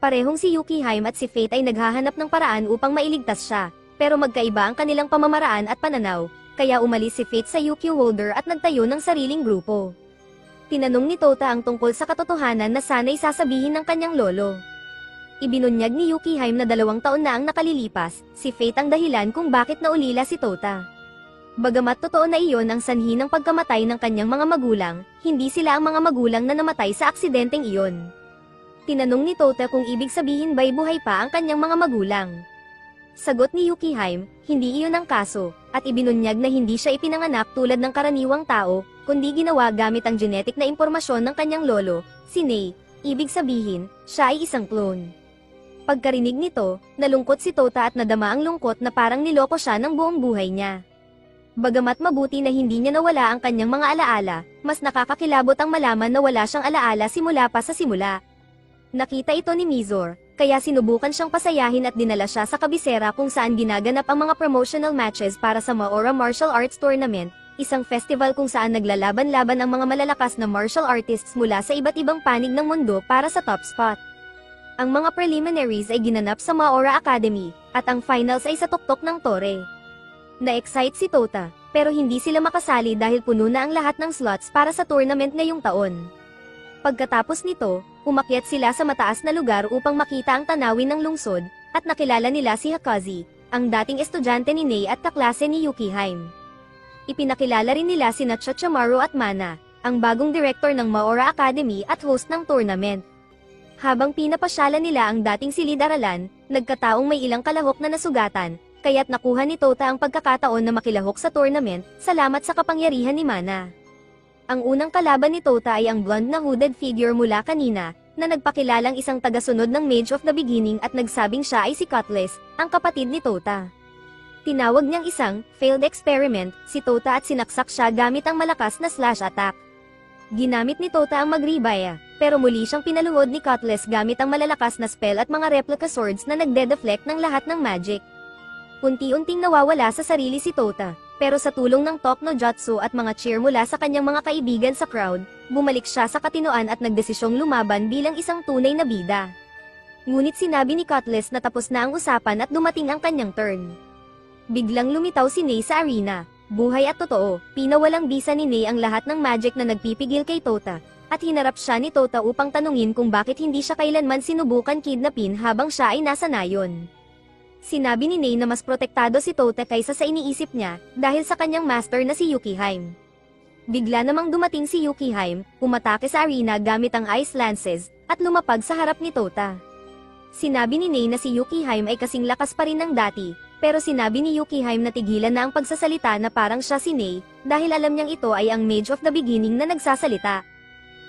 Parehong si Yukihime at si Fate ay naghahanap ng paraan upang mailigtas siya, pero magkaiba ang kanilang pamamaraan at pananaw, kaya umalis si Fate sa UQ Holder at nagtayo ng sariling grupo. Tinanong ni Tota ang tungkol sa katotohanan na sana'y sasabihin ng kanyang lolo. Ibinunyag ni Yukihime na 2 taon na ang nakalilipas, si Fate ang dahilan kung bakit naulila si Tota. Bagamat totoo na iyon ang sanhi ng pagkamatay ng kanyang mga magulang, hindi sila ang mga magulang na namatay sa aksidenteng iyon. Tinanong ni Tota kung ibig sabihin ba'y buhay pa ang kanyang mga magulang. Sagot ni Yukihime, hindi iyon ang kaso, at ibinunyag na hindi siya ipinanganak tulad ng karaniwang tao, kundi ginawa gamit ang genetic na impormasyon ng kanyang lolo, si Nei. Ibig sabihin, siya ay isang clone. Pagkarinig nito, nalungkot si Tota at nadama ang lungkot na parang niloko siya ng buong buhay niya. Bagamat mabuti na hindi niya nawala ang kanyang mga alaala, mas nakakakilabot ang malaman na wala siyang alaala simula pa sa simula. Nakita ito ni Mizor, kaya sinubukan siyang pasayahin at dinala siya sa kabisera kung saan ginaganap ang mga promotional matches para sa Maora Martial Arts Tournament, isang festival kung saan naglalaban-laban ang mga malalakas na martial artists mula sa iba't ibang panig ng mundo para sa top spot. Ang mga preliminaries ay ginanap sa Maora Academy, at ang finals ay sa tuktok ng Tore. Na-excite si Tota, pero hindi sila makasali dahil puno na ang lahat ng slots para sa tournament ngayong taon. Pagkatapos nito, umakyat sila sa mataas na lugar upang makita ang tanawin ng lungsod, at nakilala nila si Hakazi, ang dating estudyante ni Nei at kaklase ni Yukihime. Ipinakilala rin nila sina Chachamaru at Mana, ang bagong director ng Maora Academy at host ng tournament. Habang pinapasyalan nila ang dating silid-aralan, nagkataong may ilang kalahok na nasugatan, kaya't nakuha ni Tota ang pagkakataon na makilahok sa tournament, salamat sa kapangyarihan ni Mana. Ang unang kalaban ni Tota ay ang blonde na hooded figure mula kanina, na nagpakilalang isang tagasunod ng Mage of the Beginning at nagsabing siya ay si Cutlass, ang kapatid ni Tota. Tinawag niyang isang failed experiment si Tota at sinaksak siya gamit ang malakas na slash attack. Ginamit ni Tota ang magribaya, pero muli siyang pinaluhod ni Cutlass gamit ang malalakas na spell at mga replica swords na nagde-deflect ng lahat ng magic. Unti-unting nawawala sa sarili si Tota, pero sa tulong ng Talk no Jutsu at mga cheer mula sa kanyang mga kaibigan sa crowd, bumalik siya sa katinoan at nagdesisyong lumaban bilang isang tunay na bida. Ngunit sinabi ni Cutlass na tapos na ang usapan at dumating ang kanyang turn. Biglang lumitaw si Nei sa arena, buhay at totoo, pinawalang bisa ni Nei ang lahat ng magic na nagpipigil kay Tota, at hinarap siya ni Tota upang tanungin kung bakit hindi siya kailanman sinubukan kidnapin habang siya ay nasa nayon. Sinabi ni Nei na mas protektado si Tota kaysa sa iniisip niya, dahil sa kanyang master na si Yukihime. Bigla namang dumating si Yukihime, umatake sa arena gamit ang Ice Lances, at lumapag sa harap ni Tota. Sinabi ni Nei na si Yukihime ay kasing lakas pa rin ng dati, pero sinabi ni Yukihime na tigilan na ang pagsasalita na parang siya si Nei, dahil alam niyang ito ay ang Mage of the Beginning na nagsasalita.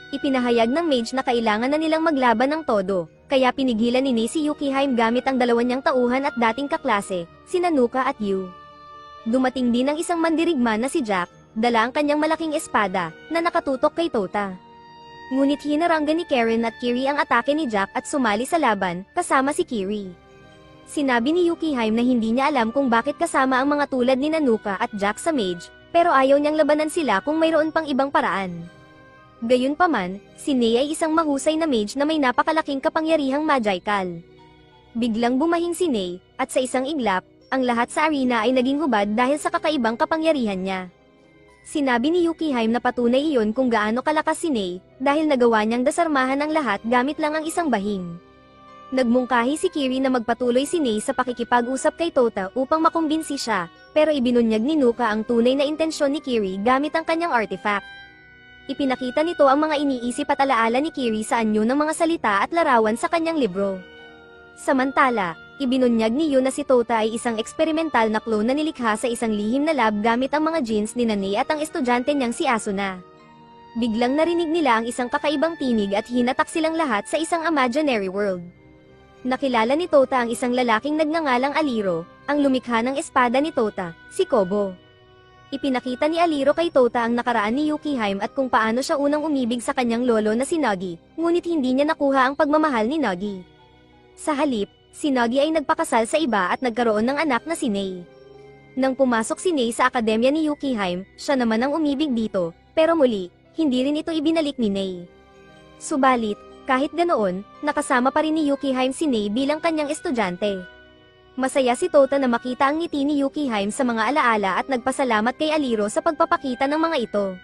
Ipinahayag ng Mage na kailangan na nilang maglaban ng todo, kaya pinigilan ni Nei si Yukihime gamit ang dalawa niyang tauhan at dating kaklase, sina Nuka at Yu. Dumating din ang isang mandirigma na si Jack, dala ang kanyang malaking espada, na nakatutok kay Tota. Ngunit hinaranggan ni Karen at Kiri ang atake ni Jack at sumali sa laban, kasama si Kiri. Sinabi ni Yukihime na hindi niya alam kung bakit kasama ang mga tulad ni Nuka at Jack sa Mage, pero ayaw niyang labanan sila kung mayroon pang ibang paraan. Gayunpaman, si Nei ay isang mahusay na mage na may napakalaking kapangyarihang magical. Biglang bumahing si Nei, at sa isang iglap, ang lahat sa arena ay naging hubad dahil sa kakaibang kapangyarihan niya. Sinabi ni Yukihime na patunay iyon kung gaano kalakas si Nei, dahil nagawa niyang dasarmahan ang lahat gamit lang ang isang bahing. Nagmungkahi si Kiri na magpatuloy si Nei sa pakikipag-usap kay Tota upang makumbinsi siya, pero ibinunyag ni Nuka ang tunay na intensyon ni Kiri gamit ang kanyang artifact. Ipinakita nito ang mga iniisip at alaala ni Kiri sa anyo ng mga salita at larawan sa kanyang libro. Samantala, ibinunyag ni Yu na si Tota ay isang eksperimental na clone na nilikha sa isang lihim na lab gamit ang mga genes ni Nei at ang estudyante niyang si Asuna. Biglang narinig nila ang isang kakaibang tinig at hinatak silang lahat sa isang imaginary world. Nakilala ni Tota ang isang lalaking nagngangalang Aliro, ang lumikha ng espada ni Tota, si Kobo. Ipinakita ni Aliro kay Tota ang nakaraan ni Yukihime at kung paano siya unang umibig sa kanyang lolo na si Nagi, ngunit hindi niya nakuha ang pagmamahal ni Nagi. Sa halip, si Nagi ay nagpakasal sa iba at nagkaroon ng anak na si Nei. Nang pumasok si Nei sa akademya ni Yukihime, siya naman ang umibig dito, pero muli, hindi rin ito ibinalik ni Nei. Subalit, kahit ganoon, nakasama pa rin ni Yukihime si Nei bilang kanyang estudyante. Masaya si Tota na makita ang ngiti ni Yukihime sa mga alaala at nagpasalamat kay Aliro sa pagpapakita ng mga ito.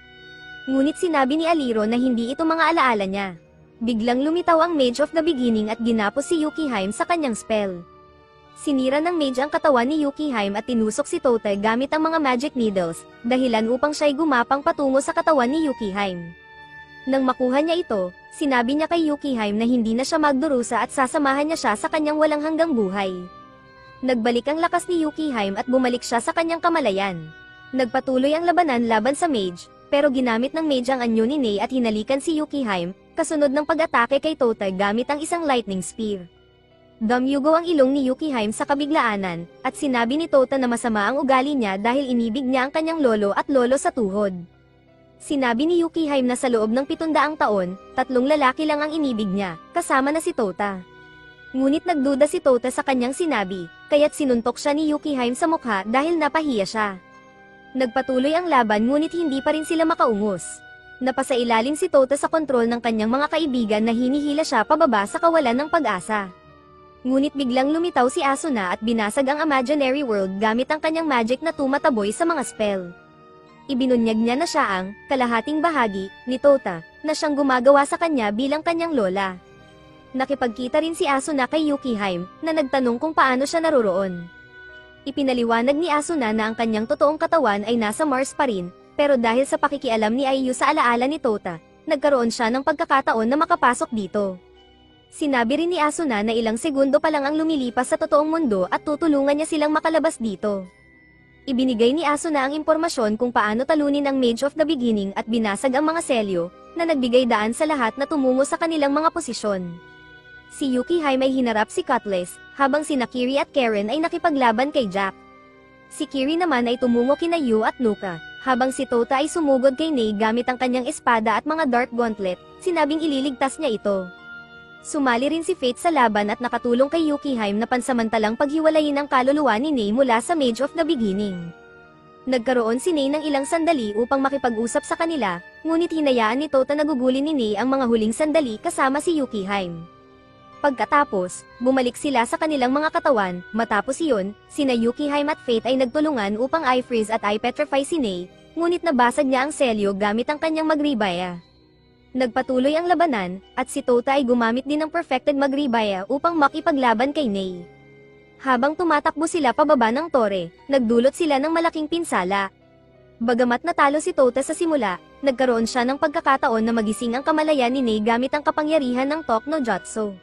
Ngunit sinabi ni Aliro na hindi ito mga alaala niya. Biglang lumitaw ang Mage of the Beginning at ginapos si Yukihime sa kanyang spell. Sinira ng Mage ang katawan ni Yukihime at tinusok si Tota gamit ang mga magic needles, dahilan upang siya'y gumapang patungo sa katawan ni Yukihime. Nang makuha niya ito, sinabi niya kay Yukihime na hindi na siya magdurusa at sasamahan niya siya sa kanyang walang hanggang buhay. Nagbalik ang lakas ni Yukihime at bumalik siya sa kanyang kamalayan. Nagpatuloy ang labanan laban sa mage, pero ginamit ng mage ang anyo ni Nei at hinalikan si Yukihime, kasunod ng pag-atake kay Tota gamit ang isang lightning spear. Dumyugo ang ilong ni Yukihime sa kabiglaanan, at sinabi ni Tota na masama ang ugali niya dahil inibig niya ang kanyang lolo at lolo sa tuhod. Sinabi ni Yukihime na sa loob ng 700 taon, 3 lalaki lang ang inibig niya, kasama na si Tota. Ngunit nagduda si Tota sa kanyang sinabi, kaya't sinuntok siya ni Yukihime sa mukha dahil napahiya siya. Nagpatuloy ang laban ngunit hindi pa rin sila makaungos. Napasailalim si Tota sa kontrol ng kanyang mga kaibigan na hinihila siya pababa sa kawalan ng pag-asa. Ngunit biglang lumitaw si Asuna at binasag ang imaginary world gamit ang kanyang magic na tumataboy sa mga spell. Ibinunyag niya na siya ang kalahating bahagi ni Tota na siyang gumagawa sa kanya bilang kanyang lola. Nakipagkita rin si Asuna kay Yukihime na nagtanong kung paano siya naroroon. Ipinaliwanag ni Asuna na ang kanyang totoong katawan ay nasa Mars pa rin, pero dahil sa pakikialam ni Ayu sa alaala ni Tota, nagkaroon siya ng pagkakataon na makapasok dito. Sinabi rin ni Asuna na ilang segundo pa lang ang lumilipas sa totoong mundo at tutulungan niya silang makalabas dito. Ibinigay ni Asuna ang impormasyon kung paano talunin ang Mage of the Beginning at binasag ang mga selyo, na nagbigay daan sa lahat na tumungo sa kanilang mga posisyon. Si Yukihime ay hinarap si Cutlass, habang sina Kiri at Karen ay nakipaglaban kay Jack. Si Kiri naman ay tumungo kina Yu at Nuka, habang si Tota ay sumugod kay Nei gamit ang kanyang espada at mga dark gauntlet, sinabing ililigtas niya ito. Sumali rin si Fate sa laban at nakatulong kay Yukihime na pansamantalang paghiwalayin ang kaluluwa ni Nei mula sa Mage of the Beginning. Nagkaroon si Nei ng ilang sandali upang makipag-usap sa kanila, ngunit hinayaan ni Tota na gugulin ni Nei ang mga huling sandali kasama si Yukihime. Pagkatapos, bumalik sila sa kanilang mga katawan, matapos iyon, sina Yukihime at Fate ay nagtulungan upang i-freeze at i-petrify si Nei, ngunit nabasag niya ang selyo gamit ang kanyang magribaya. Nagpatuloy ang labanan, at si Tota ay gumamit din ng perfected magribaya upang makipaglaban kay Nei. Habang tumatakbo sila pababa ng tore, nagdulot sila ng malaking pinsala. Bagamat natalo si Tota sa simula, nagkaroon siya ng pagkakataon na magising ang kamalayan ni Nei gamit ang kapangyarihan ng Talk no Jutsu.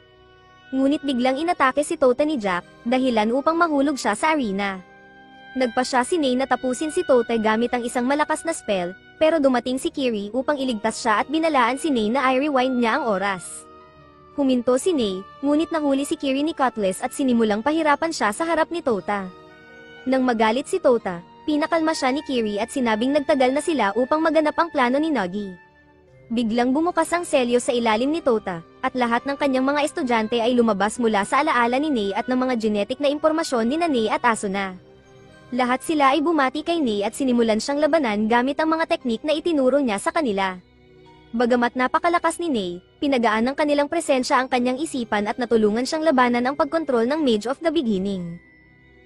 Ngunit biglang inatake si Tota ni Jack, dahilan upang mahulog siya sa arena. Nagpa siya si Nei na tapusin si Tota gamit ang isang malakas na spell, pero dumating si Kiri upang iligtas siya at binalaan si Nei na i-rewind niya ang oras. Huminto si Nei, ngunit nahuli si Kiri ni Cutlass at sinimulang pahirapan siya sa harap ni Tota. Nang magalit si Tota, pinakalma siya ni Kiri at sinabing nagtagal na sila upang maganap ang plano ni Nagi. Biglang bumukas ang selyo sa ilalim ni Tota, at lahat ng kanyang mga estudyante ay lumabas mula sa alaala ni Nei at ng mga genetic na impormasyon ni Nei at Asuna. Lahat sila ay bumati kay Nei at sinimulan siyang labanan gamit ang mga teknik na itinuro niya sa kanila. Bagamat napakalakas ni Nei, pinagaan ng kanilang presensya ang kanyang isipan at natulungan siyang labanan ang pagkontrol ng Mage of the Beginning.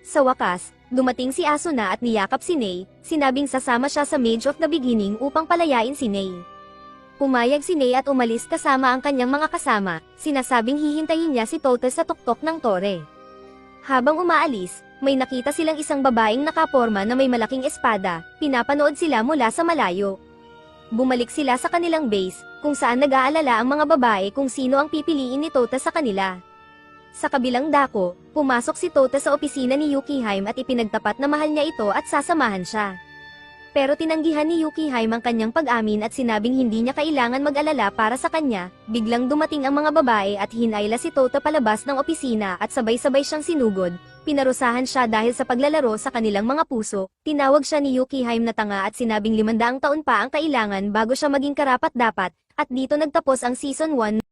Sa wakas, dumating si Asuna at niyakap si Nei, sinabing sasama siya sa Mage of the Beginning upang palayain si Nei. Pumayag si Nei at umalis kasama ang kanyang mga kasama, sinasabing hihintayin niya si Tota sa tuktok ng tore. Habang umaalis, may nakita silang isang babaeng nakaporma na may malaking espada, pinapanood sila mula sa malayo. Bumalik sila sa kanilang base, kung saan nag-aalala ang mga babae kung sino ang pipiliin ni Tota sa kanila. Sa kabilang dako, pumasok si Tota sa opisina ni Yukihime at ipinagtapat na mahal niya ito at sasamahan siya. Pero tinanggihan ni Yukihime ang kanyang pag-amin at sinabing hindi niya kailangan mag-alala para sa kanya. Biglang dumating ang mga babae at hinayla si Tota palabas ng opisina at sabay-sabay siyang sinugod. Pinarusahan siya dahil sa paglalaro sa kanilang mga puso. Tinawag siya ni Yukihime na tanga at sinabing 500 taon pa ang kailangan bago siya maging karapat-dapat. At dito nagtapos ang Season 1.